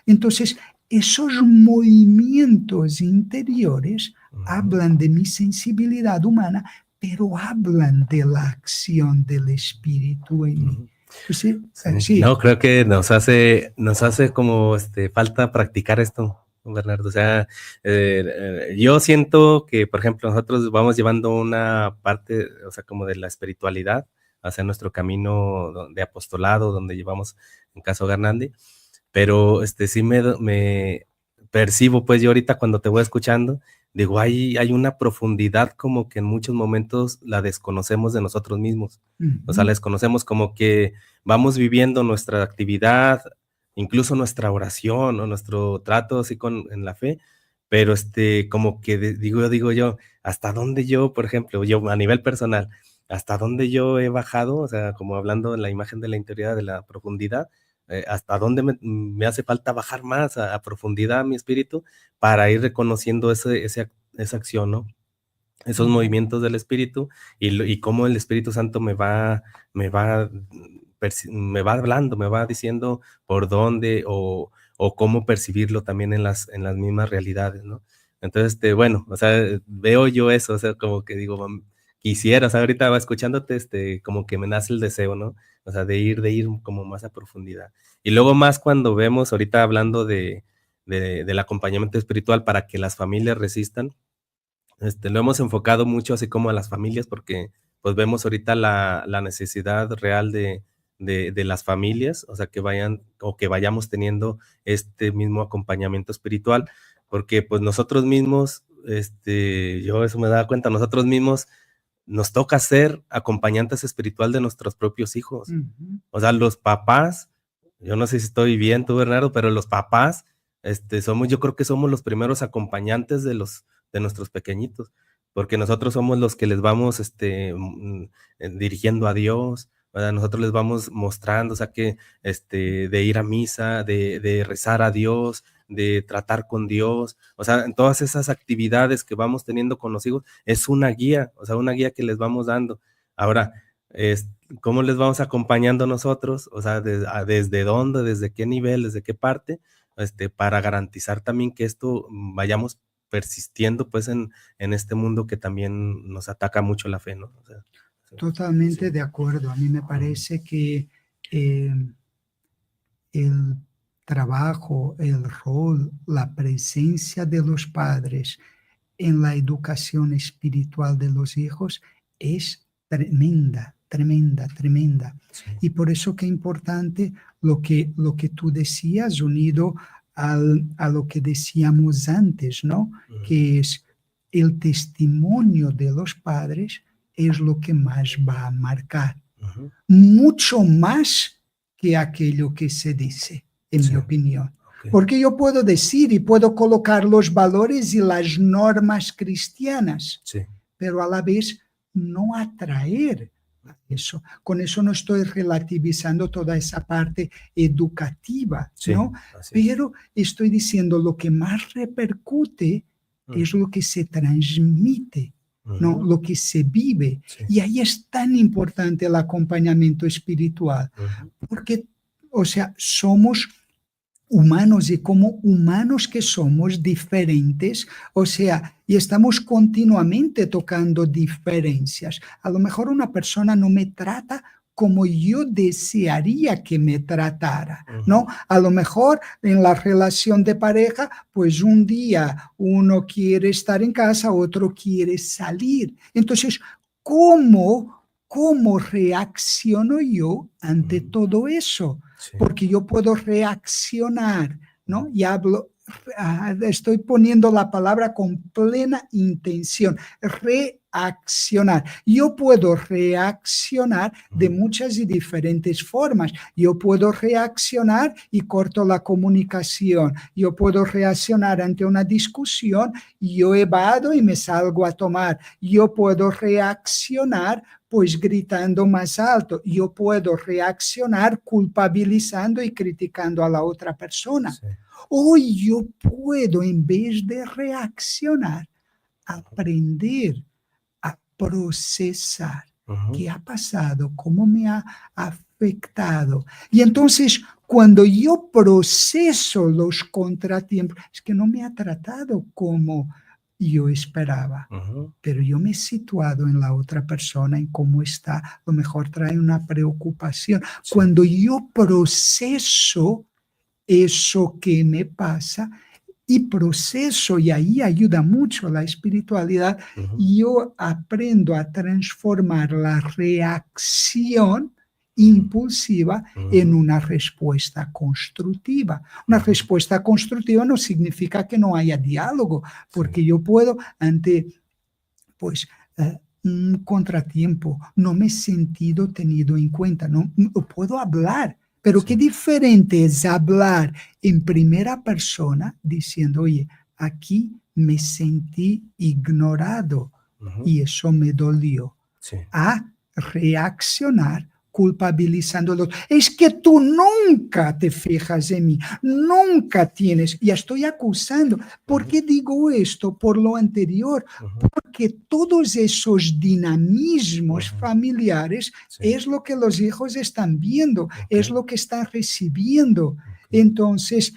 Entonces, esos movimientos interiores hablan de mi sensibilidad humana, pero hablan de la acción del Espíritu en mí. Sí. No, creo que nos hace como falta practicar esto, Bernardo. O sea, yo siento que, por ejemplo, nosotros vamos llevando una parte, o sea, como de la espiritualidad hacia nuestro camino de apostolado, donde llevamos en Caso Garnandi, pero sí me percibo, pues yo ahorita cuando te voy escuchando, digo, hay una profundidad como que en muchos momentos la desconocemos de nosotros mismos. O sea, la desconocemos como que vamos viviendo nuestra actividad, incluso nuestra oración o nuestro trato así en la fe, pero como que digo yo, ¿hasta dónde yo, por ejemplo, yo a nivel personal, hasta dónde yo he bajado? O sea, como hablando en la imagen de la interioridad, de la profundidad, hasta dónde me hace falta bajar más a profundidad mi espíritu para ir reconociendo esa acción, ¿no? Esos movimientos del espíritu y cómo el Espíritu Santo me va hablando, me va diciendo por dónde o cómo percibirlo también en las mismas realidades, ¿no? Entonces, bueno, o sea, veo yo eso, o sea, como que digo, quisiera, o sea, ahorita escuchándote, como que me nace el deseo, ¿no? O sea, de ir como más a profundidad. Y luego más cuando vemos, ahorita hablando del acompañamiento espiritual para que las familias resistan, lo hemos enfocado mucho así como a las familias porque pues vemos ahorita la necesidad real de las familias, o sea, que vayan o que vayamos teniendo este mismo acompañamiento espiritual, porque pues nosotros mismos, yo eso me daba cuenta, nosotros mismos nos toca ser acompañantes espiritual de nuestros propios hijos. O sea, los papás, yo no sé si estoy bien tú, Bernardo, pero los papás, yo creo que somos los primeros acompañantes de nuestros pequeñitos, porque nosotros somos los que les vamos, dirigiendo a Dios, ¿verdad? Nosotros les vamos mostrando, o sea, que, de ir a misa, de rezar a Dios, de tratar con Dios, o sea, en todas esas actividades que vamos teniendo con los hijos, es una guía, o sea, una guía que les vamos dando. Ahora, ¿cómo les vamos acompañando nosotros? O sea, ¿desde dónde, desde qué nivel, desde qué parte? Para garantizar también que esto vayamos persistiendo pues en este mundo que también nos ataca mucho la fe, ¿no? O sea, Totalmente sí. de acuerdo. A mí me parece que el trabajo, el rol, la presencia de los padres en la educación espiritual de los hijos es tremenda, tremenda, tremenda. Sí. Y por eso que es importante lo que tú decías, unido a lo que decíamos antes, ¿no? Que es el testimonio de los padres es lo que más va a marcar. Mucho más que aquello que se dice, en mi opinión. Okay. Porque yo puedo decir y puedo colocar los valores y las normas cristianas, pero a la vez no atraer a eso. Con eso no estoy relativizando toda esa parte educativa, ¿no? Pero estoy diciendo lo que más repercute es lo que se transmite, ¿no? Lo que se vive. Y ahí es tan importante el acompañamiento espiritual, porque, o sea, somos humanos y como humanos que somos diferentes, o sea, y estamos continuamente tocando diferencias. A lo mejor una persona no me trata como yo desearía que me tratara, ¿no? A lo mejor en la relación de pareja, pues un día uno quiere estar en casa, otro quiere salir. Entonces, ¿cómo reacciono yo ante todo eso? Porque yo puedo reaccionar, ¿no? Y hablo, estoy poniendo la palabra con plena intención, reaccionar. Yo puedo reaccionar de muchas y diferentes formas. Yo puedo reaccionar y corto la comunicación. Yo puedo reaccionar ante una discusión y yo evado y me salgo a tomar. Yo puedo reaccionar pues gritando más alto. Yo puedo reaccionar culpabilizando y criticando a la otra persona. O yo puedo, en vez de reaccionar, aprender a procesar qué ha pasado, cómo me ha afectado. Y entonces, cuando yo proceso los contratiempos, es que no me ha tratado como yo esperaba, pero yo me he situado en la otra persona, en cómo está, a lo mejor trae una preocupación. Cuando yo proceso eso que me pasa y proceso, y ahí ayuda mucho la espiritualidad, yo aprendo a transformar la reacción impulsiva en una respuesta constructiva. Una respuesta constructiva no significa que no haya diálogo, porque yo puedo ante un contratiempo, no me he sentido tenido en cuenta, no puedo hablar, pero qué diferente es hablar en primera persona diciendo, oye, aquí me sentí ignorado y eso me dolió, a reaccionar culpabilizándolo. Es que tú nunca te fijas en mí, nunca tienes, ya estoy acusando. ¿Por qué digo esto? Por lo anterior, porque todos esos dinamismos familiares es lo que los hijos están viendo, es lo que están recibiendo. Entonces,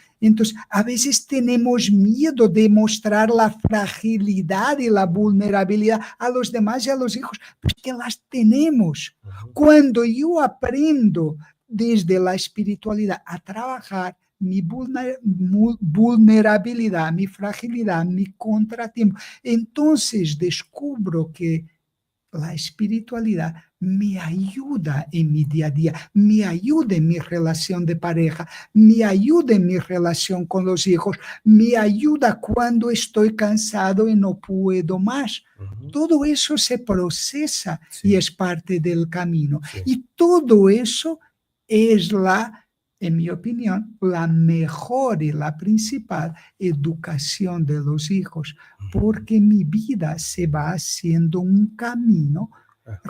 a veces tenemos miedo de mostrar la fragilidad y la vulnerabilidad a los demás y a los hijos, porque las tenemos. Cuando yo aprendo desde la espiritualidad a trabajar mi vulnerabilidad, mi fragilidad, mi contratiempo, entonces descubro que la espiritualidad me ayuda en mi día a día, me ayuda en mi relación de pareja, me ayuda en mi relación con los hijos, me ayuda cuando estoy cansado y no puedo más. Todo eso se procesa y es parte del camino. Y todo eso es en mi opinión, la mejor y la principal educación de los hijos, porque mi vida se va haciendo un camino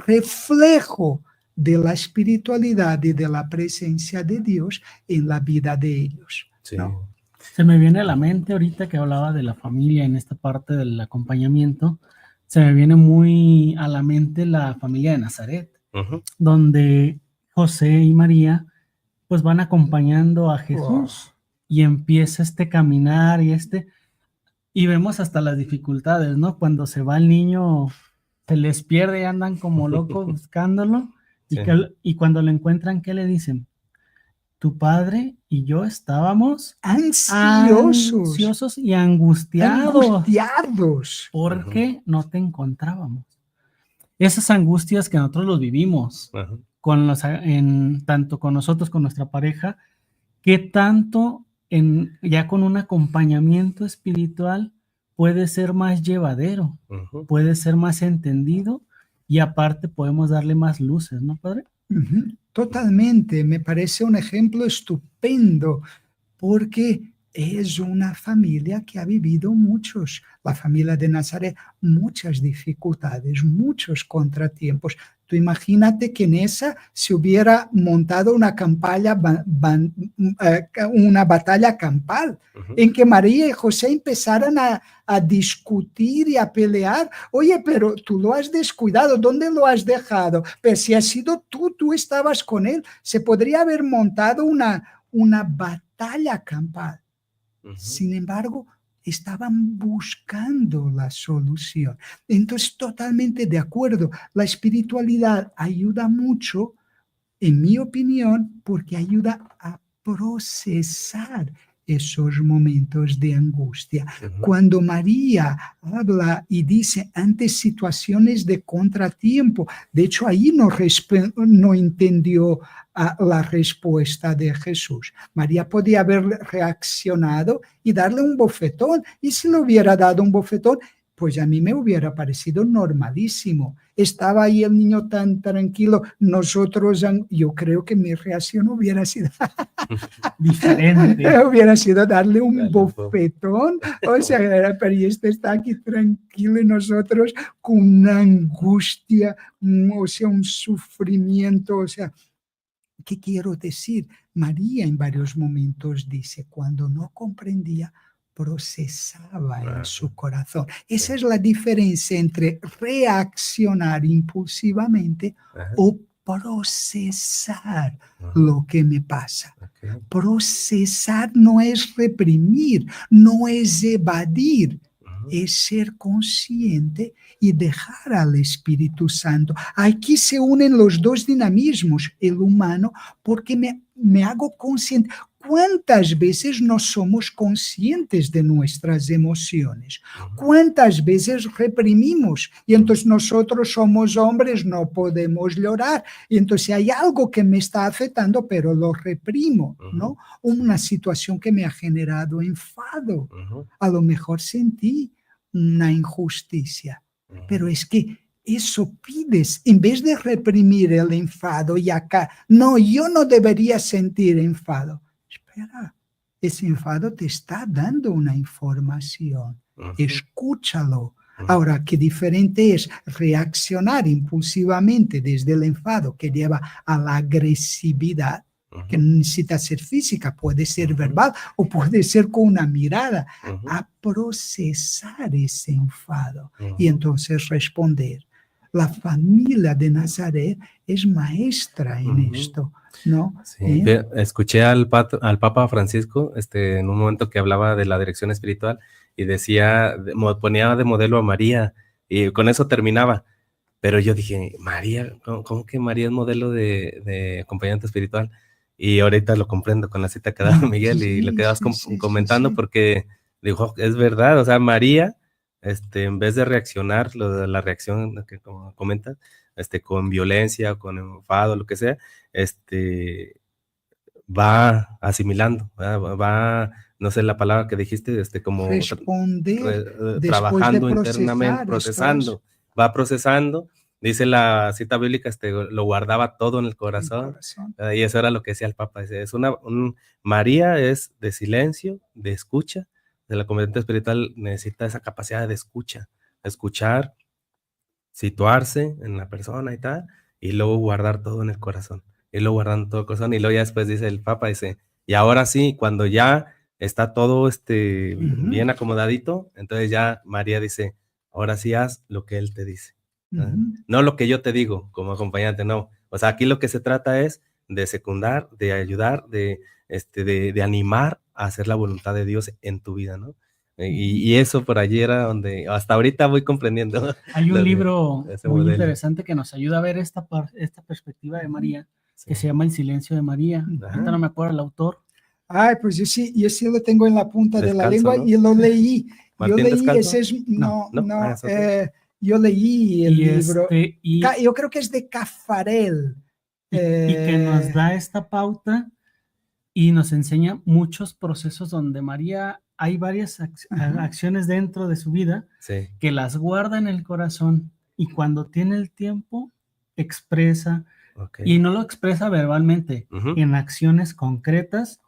reflejo de la espiritualidad y de la presencia de Dios en la vida de ellos. ¿No? Se me viene a la mente ahorita que hablaba de la familia en esta parte del acompañamiento, se me viene muy a la mente la familia de Nazaret, donde José y María pues van acompañando a Jesús y empieza este caminar y vemos hasta las dificultades, ¿no? Cuando se va el niño, se les pierde y andan como locos buscándolo y cuando lo encuentran, ¿qué le dicen? Tu padre y yo estábamos ansiosos y angustiados porque no te encontrábamos. Esas angustias que nosotros los vivimos, tanto con nosotros, con nuestra pareja, que tanto ya con un acompañamiento espiritual puede ser más llevadero, puede ser más entendido y aparte podemos darle más luces, ¿no, padre? Totalmente, me parece un ejemplo estupendo porque es una familia que ha vivido la familia de Nazaret, muchas dificultades, muchos contratiempos. Tú imagínate que en esa se hubiera montado una batalla campal, en que María y José empezaran a discutir y a pelear. Oye, pero tú lo has descuidado, ¿dónde lo has dejado? Pero si has sido tú estabas con él. Se podría haber montado una batalla campal. Sin embargo, estaban buscando la solución. Entonces, totalmente de acuerdo. La espiritualidad ayuda mucho, en mi opinión, porque ayuda a procesar esos momentos de angustia. Cuando María habla y dice ante situaciones de contratiempo, de hecho ahí no entendió la respuesta de Jesús. María podía haber reaccionado y darle un bofetón, y si le hubiera dado un bofetón, pues a mí me hubiera parecido normalísimo. Estaba ahí el niño tan tranquilo, yo creo que mi reacción hubiera sido diferente. Hubiera sido darle un bofetón, o sea, pero este está aquí tranquilo y nosotros con una angustia, o sea, un sufrimiento, o sea, ¿qué quiero decir? María en varios momentos dice, cuando no comprendía, procesaba en su corazón. Esa es la diferencia entre reaccionar impulsivamente o procesar lo que me pasa. Procesar no es reprimir, no es evadir, es ser consciente y dejar al Espíritu Santo. Aquí se unen los dos dinamismos, el humano, porque me hago consciente. ¿cuántas veces no somos conscientes de nuestras emociones? ¿Cuántas veces reprimimos? Y entonces nosotros somos hombres, no podemos llorar. Y entonces hay algo que me está afectando, pero lo reprimo, ¿no? Una situación que me ha generado enfado. A lo mejor sentí una injusticia, pero es que eso pides, en vez de reprimir el enfado y acá, no, yo no debería sentir enfado. Espera, ese enfado te está dando una información, escúchalo. Ahora, qué diferente es reaccionar impulsivamente desde el enfado que lleva a la agresividad, que no necesita ser física, puede ser verbal o puede ser con una mirada, a procesar ese enfado y entonces responder. La familia de Nazaret es maestra en esto, ¿no? Sí, escuché al Papa Francisco en un momento que hablaba de la dirección espiritual y decía, ponía de modelo a María y con eso terminaba. Pero yo dije, María, ¿cómo que María es modelo de acompañante espiritual? Y ahorita lo comprendo con la cita que daba Miguel y lo que vas comentando porque dijo, es verdad, o sea, María, en vez de reaccionar, la reacción que como comentas, con violencia, con enfado, lo que sea, va asimilando, va, no sé la palabra que dijiste, como responder trabajando de internamente, procesando, va procesando. Dice la cita bíblica, lo guardaba todo en el corazón. Y eso era lo que decía el Papa. María es de silencio, de escucha. De la componente espiritual necesita esa capacidad de escuchar, situarse en la persona y tal, y luego guardar todo en el corazón. Y luego guardando todo el corazón. Y luego ya después dice el Papa, y ahora sí, cuando ya está todo bien acomodadito, entonces ya María dice, ahora sí haz lo que él te dice. No lo que yo te digo como acompañante, no. O sea, aquí lo que se trata es de secundar, de ayudar, de animar a hacer la voluntad de Dios en tu vida, ¿no? Y eso por allí era donde hasta ahorita voy comprendiendo. Hay un libro muy interesante que nos ayuda a ver esta perspectiva de María, que se llama El silencio de María. Ahorita no me acuerdo el autor. Ay, pues yo sí lo tengo en la punta de la lengua, ¿no? Y lo leí. Yo leí, ese es, yo leí el libro. Yo creo que es de Caffarel. Y que nos da esta pauta y nos enseña muchos procesos donde María, hay varias acciones dentro de su vida que las guarda en el corazón y cuando tiene el tiempo expresa, y no lo expresa verbalmente, en acciones concretas,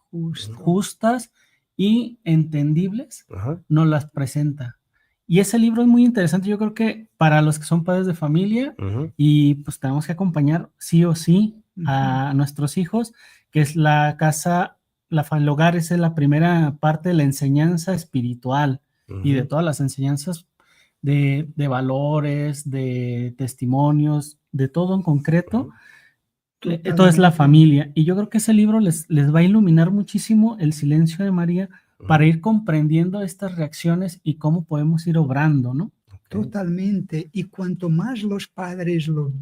justas y entendibles, nos las presenta. Y ese libro es muy interesante, yo creo que para los que son padres de familia, y pues tenemos que acompañar sí o sí a nuestros hijos, que es la casa, el hogar es la primera parte de la enseñanza espiritual y de todas las enseñanzas de valores, de testimonios, de todo en concreto. Esto es la familia. Y yo creo que ese libro les va a iluminar muchísimo el silencio de María para ir comprendiendo estas reacciones y cómo podemos ir obrando, ¿no? Totalmente. Y cuanto más los padres lo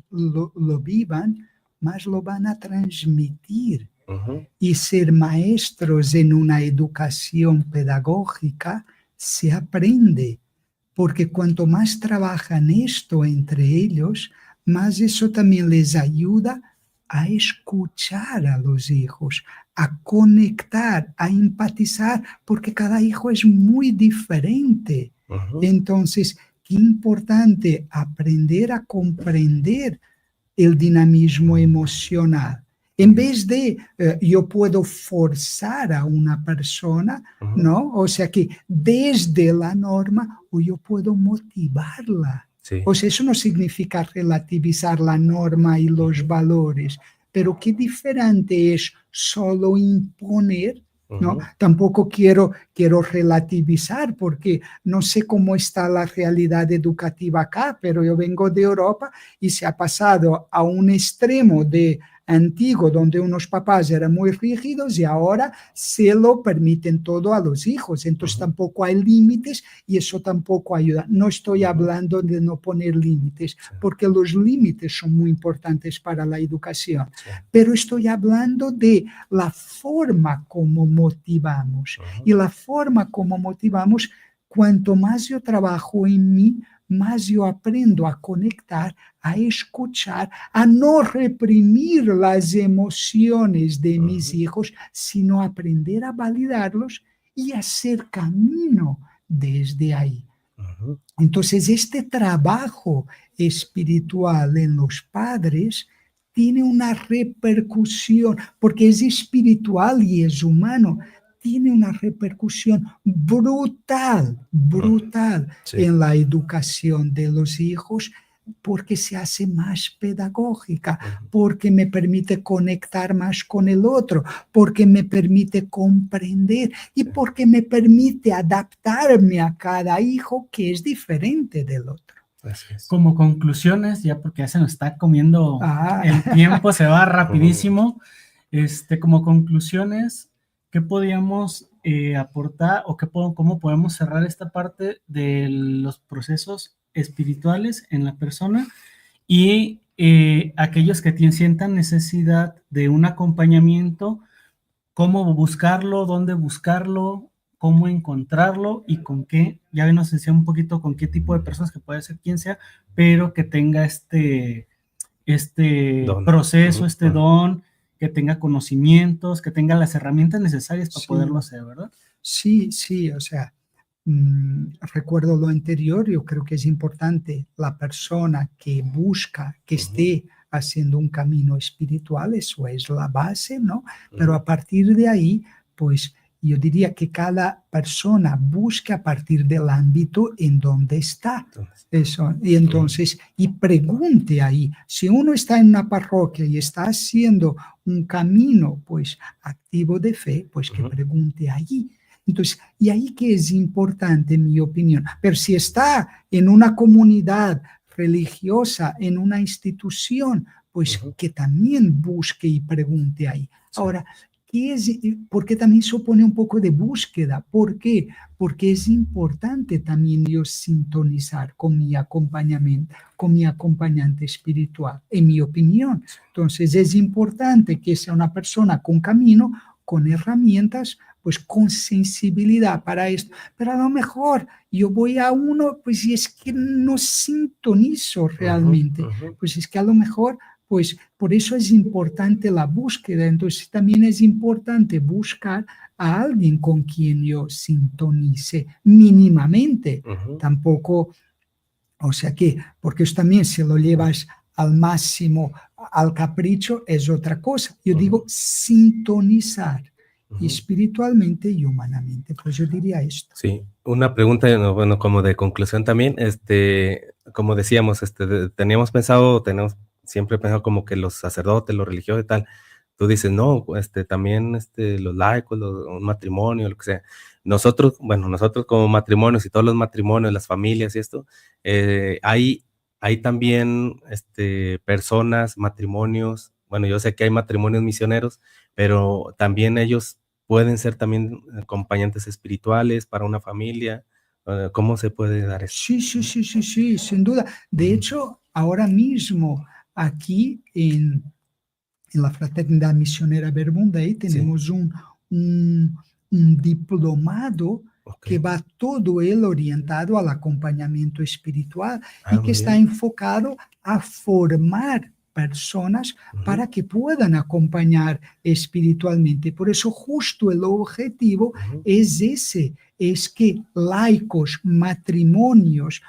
vivan, más lo van a transmitir. Y ser maestros en una educación pedagógica se aprende, porque cuanto más trabajan esto entre ellos, más eso también les ayuda a escuchar a los hijos, a conectar, a empatizar, porque cada hijo es muy diferente. Entonces, qué importante aprender a comprender el dinamismo emocional. En vez de yo puedo forzar a una persona, ¿no? O sea que desde la norma, o yo puedo motivarla. O sea, eso no significa relativizar la norma y los valores, pero qué diferente es solo imponer, ¿no? Tampoco quiero relativizar porque no sé cómo está la realidad educativa acá, pero yo vengo de Europa y se ha pasado a un extremo de antiguo, donde unos papás eran muy rígidos y ahora se lo permiten todo a los hijos. Entonces tampoco hay límites y eso tampoco ayuda. No estoy hablando de no poner límites, porque los límites son muy importantes para la educación, pero estoy hablando de la forma como motivamos. Y la forma como motivamos, cuanto más yo trabajo en mí, más yo aprendo a conectar, a escuchar, a no reprimir las emociones de mis hijos, sino aprender a validarlos y hacer camino desde ahí. Entonces, este trabajo espiritual en los padres tiene una repercusión, porque es espiritual y es humano, tiene una repercusión brutal en la educación de los hijos, porque se hace más pedagógica, porque me permite conectar más con el otro, porque me permite comprender y porque me permite adaptarme a cada hijo que es diferente del otro. Como conclusiones, ya porque ya se nos está comiendo el tiempo, se va rapidísimo. Como conclusiones, ¿qué podíamos aportar o cómo podemos cerrar esta parte de los procesos espirituales en la persona y aquellos que sientan necesidad de un acompañamiento, cómo buscarlo, dónde buscarlo, cómo encontrarlo y con qué, ya nos decía un poquito con qué tipo de personas, que puede ser quien sea, pero que tenga este don. Proceso, don, que tenga conocimientos, que tenga las herramientas necesarias para poderlo hacer, ¿verdad? Sí, o sea, recuerdo lo anterior, yo creo que es importante la persona que busca, que esté haciendo un camino espiritual, eso es la base, ¿no? Pero a partir de ahí, pues yo diría que cada persona busque a partir del ámbito en donde está. Eso, y entonces, y pregunte ahí, si uno está en una parroquia y está haciendo un camino, pues, activo de fe, pues que pregunte allí. Entonces, y ahí que es importante, en mi opinión. Pero si está en una comunidad religiosa, en una institución, pues que también busque y pregunte ahí. Ahora, porque también supone un poco de búsqueda. ¿Por qué? Porque es importante también yo sintonizar con mi acompañamiento, con mi acompañante espiritual, en mi opinión. Entonces es importante que sea una persona con camino, con herramientas, pues con sensibilidad para esto. Pero a lo mejor yo voy a uno, pues y es que no sintonizo realmente, pues es que a lo mejor, pues por eso es importante la búsqueda. Entonces también es importante buscar a alguien con quien yo sintonice mínimamente. Tampoco, o sea que, porque eso también si lo llevas al máximo, al capricho, es otra cosa. Yo digo sintonizar espiritualmente y humanamente. Pues yo diría esto. Sí, una pregunta, bueno, como de conclusión también, como decíamos, tenemos siempre pensado como que los sacerdotes, los religiosos y tal, tú dices, no, también los laicos, un matrimonio, lo que sea. Nosotros como matrimonios y todos los matrimonios, las familias y esto, hay también personas, matrimonios, bueno, yo sé que hay matrimonios misioneros, pero también ellos pueden ser también acompañantes espirituales para una familia. ¿Cómo se puede dar eso? Sí, sin duda. De hecho, ahora mismo aquí en la Fraternidad Misionera Verbunday tenemos un diplomado que va todo él orientado al acompañamiento espiritual y que está enfocado a formar personas para que puedan acompañar espiritualmente. Por eso justo el objetivo es ese, es que laicos, matrimonios,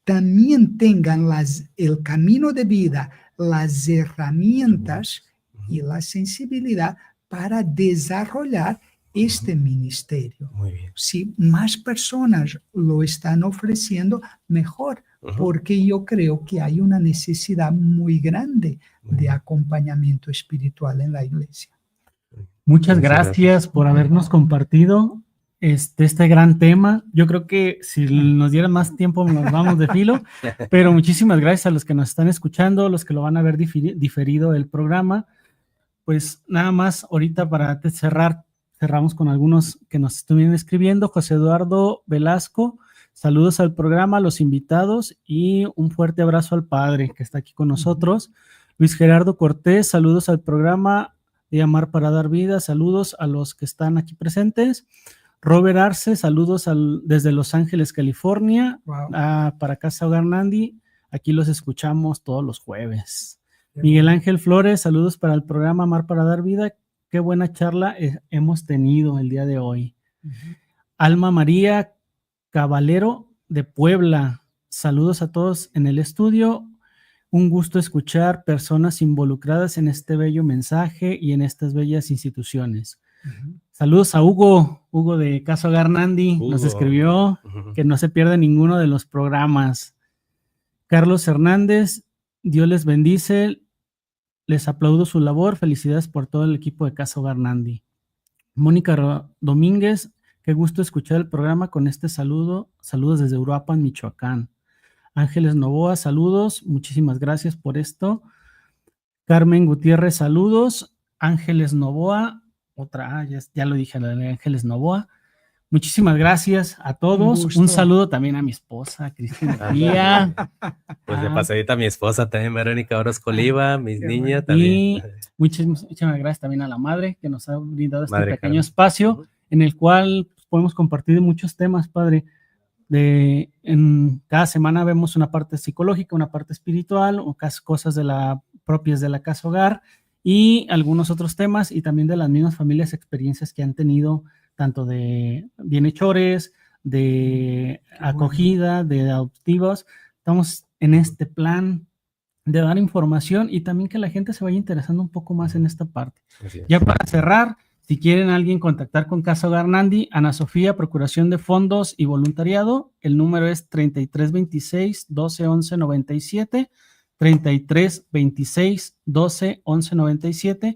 también tengan el camino de vida, las herramientas y la sensibilidad para desarrollar este ministerio. Muy bien. Si más personas lo están ofreciendo, mejor, porque yo creo que hay una necesidad muy grande de acompañamiento espiritual en la iglesia. Muchas gracias por habernos compartido este gran tema. Yo creo que si nos diera más tiempo nos vamos de filo, pero muchísimas gracias a los que nos están escuchando, los que lo van a ver diferido el programa. Pues nada más ahorita para cerramos con algunos que nos estuvieron escribiendo. José Eduardo Velasco, saludos al programa, a los invitados y un fuerte abrazo al padre que está aquí con nosotros. Luis Gerardo Cortés, saludos al programa de Amar para Dar Vida, saludos a los que están aquí presentes. Robert Arce, saludos desde Los Ángeles, California, Wow. Para Casa Hogar Nandi, aquí los escuchamos todos los jueves. Miguel Ángel Flores, saludos para el programa Amar para Dar Vida, qué buena charla hemos tenido el día de hoy. Alma María Caballero de Puebla, saludos a todos en el estudio, un gusto escuchar personas involucradas en este bello mensaje y en estas bellas instituciones. Saludos a Hugo de Casa Hogar Nandi, nos escribió que no se pierde ninguno de los programas. Carlos Hernández, Dios les bendice, les aplaudo su labor, felicidades por todo el equipo de Casa Hogar Nandi. Mónica Domínguez, qué gusto escuchar el programa con este saludos desde Uruapan, Michoacán. Ángeles Novoa, saludos, muchísimas gracias por esto. Carmen Gutiérrez, saludos. Ángeles Novoa, ya lo dije, la de Ángeles Novoa. Muchísimas gracias a todos. Un saludo también a mi esposa, Cristina María. Pues de pasadita a mi esposa también, Verónica Orozco Oliva, mis niñas también. Y muchísimas gracias también a la madre que nos ha brindado este pequeño espacio en el cual podemos compartir muchos temas, padre. En cada semana vemos una parte psicológica, una parte espiritual, o cosas propias de la casa hogar y algunos otros temas, y también de las mismas familias, experiencias que han tenido, tanto de bienhechores, de acogida, de adoptivos. Estamos en este plan de dar información y también que la gente se vaya interesando un poco más en esta parte. Ya para cerrar, si quieren alguien contactar con Casa Hogar Nandi, Ana Sofía, Procuración de Fondos y Voluntariado, el número es 3326-121197, 3326-121197,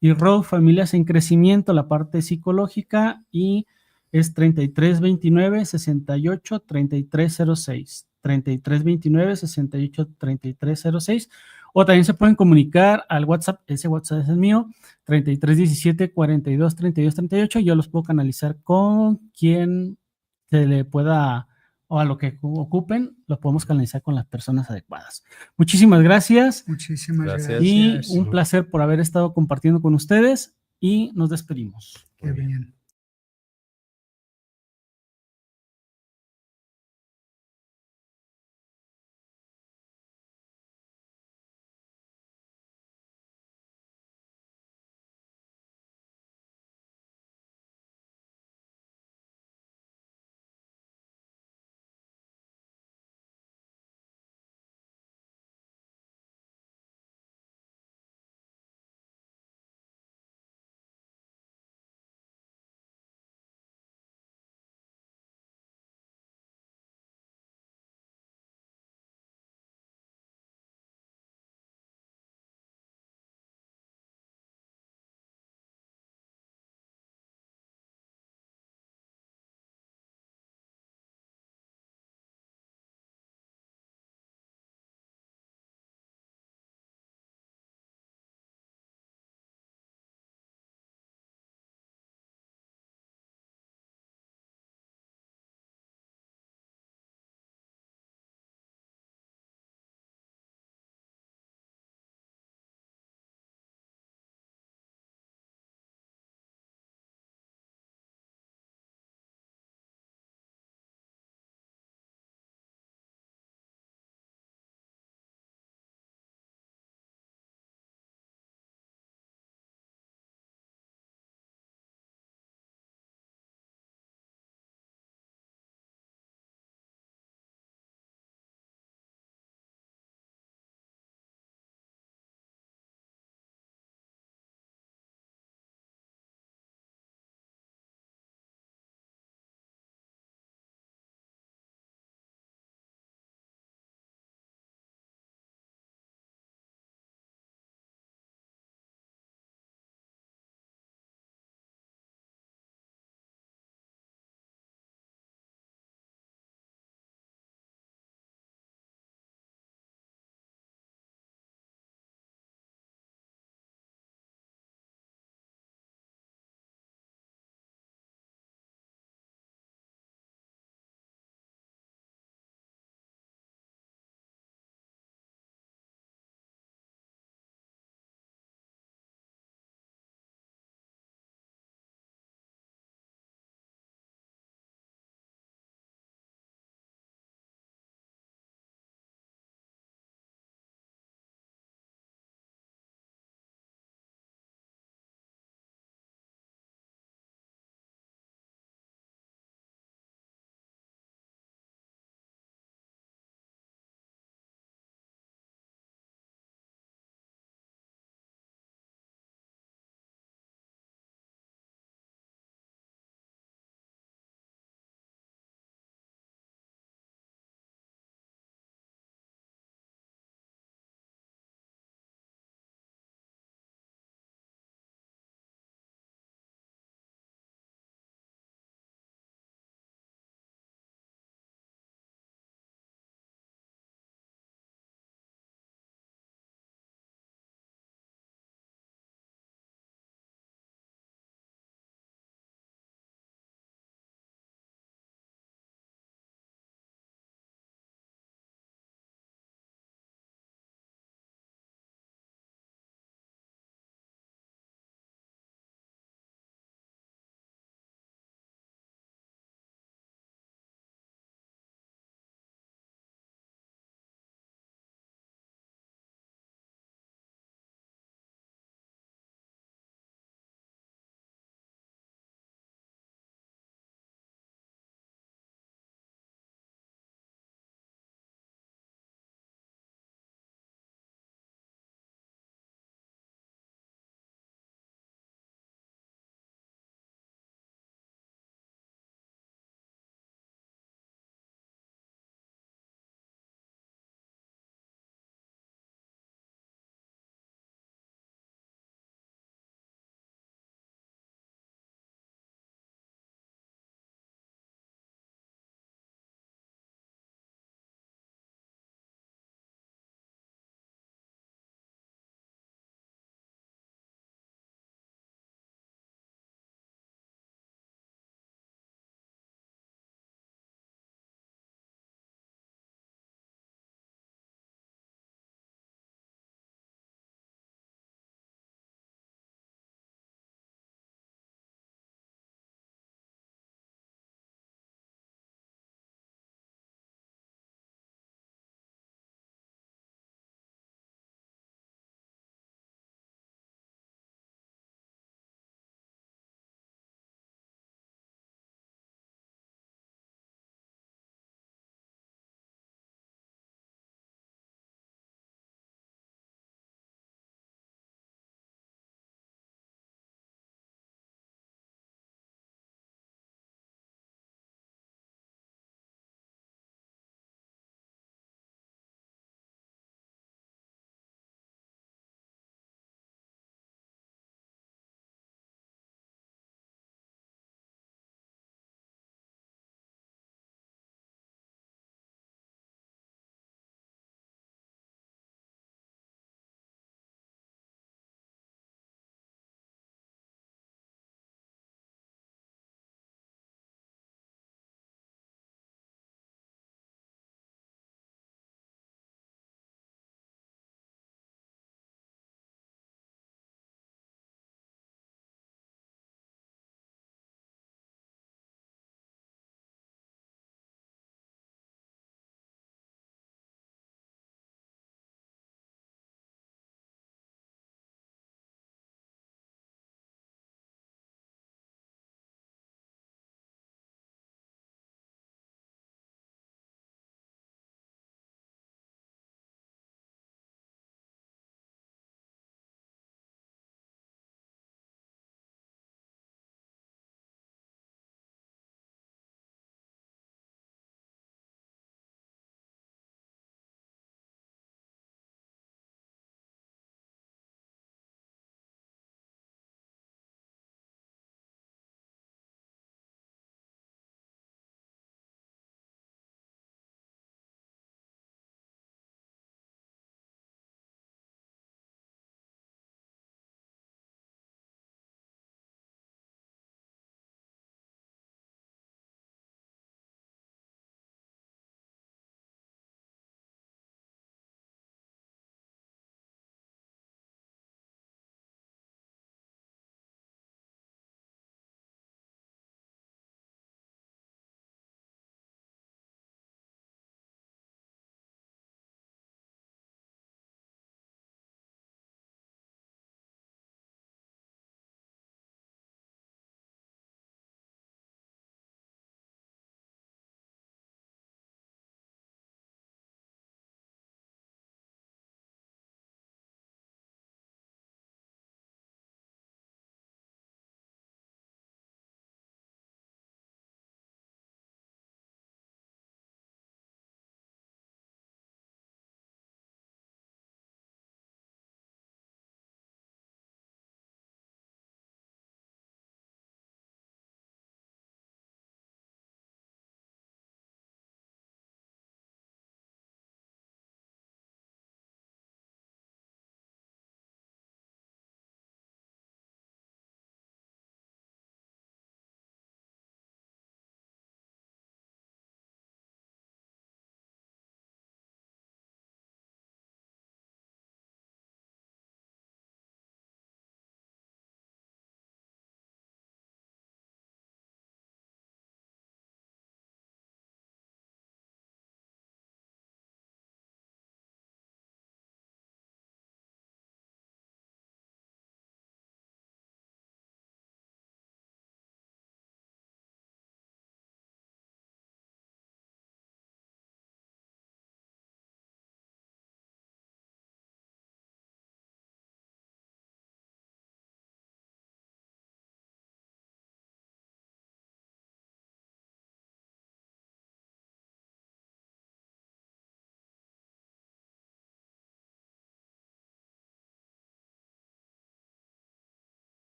y Row Familias en Crecimiento, la parte psicológica, y es 3329-683306, 3329-683306, o también se pueden comunicar al WhatsApp, ese WhatsApp es el mío, 3317-423238, yo los puedo canalizar con quien se le pueda, o a lo que ocupen, lo podemos canalizar con las personas adecuadas. Muchísimas gracias. Muchísimas gracias. Y un placer por haber estado compartiendo con ustedes y nos despedimos. Qué bien.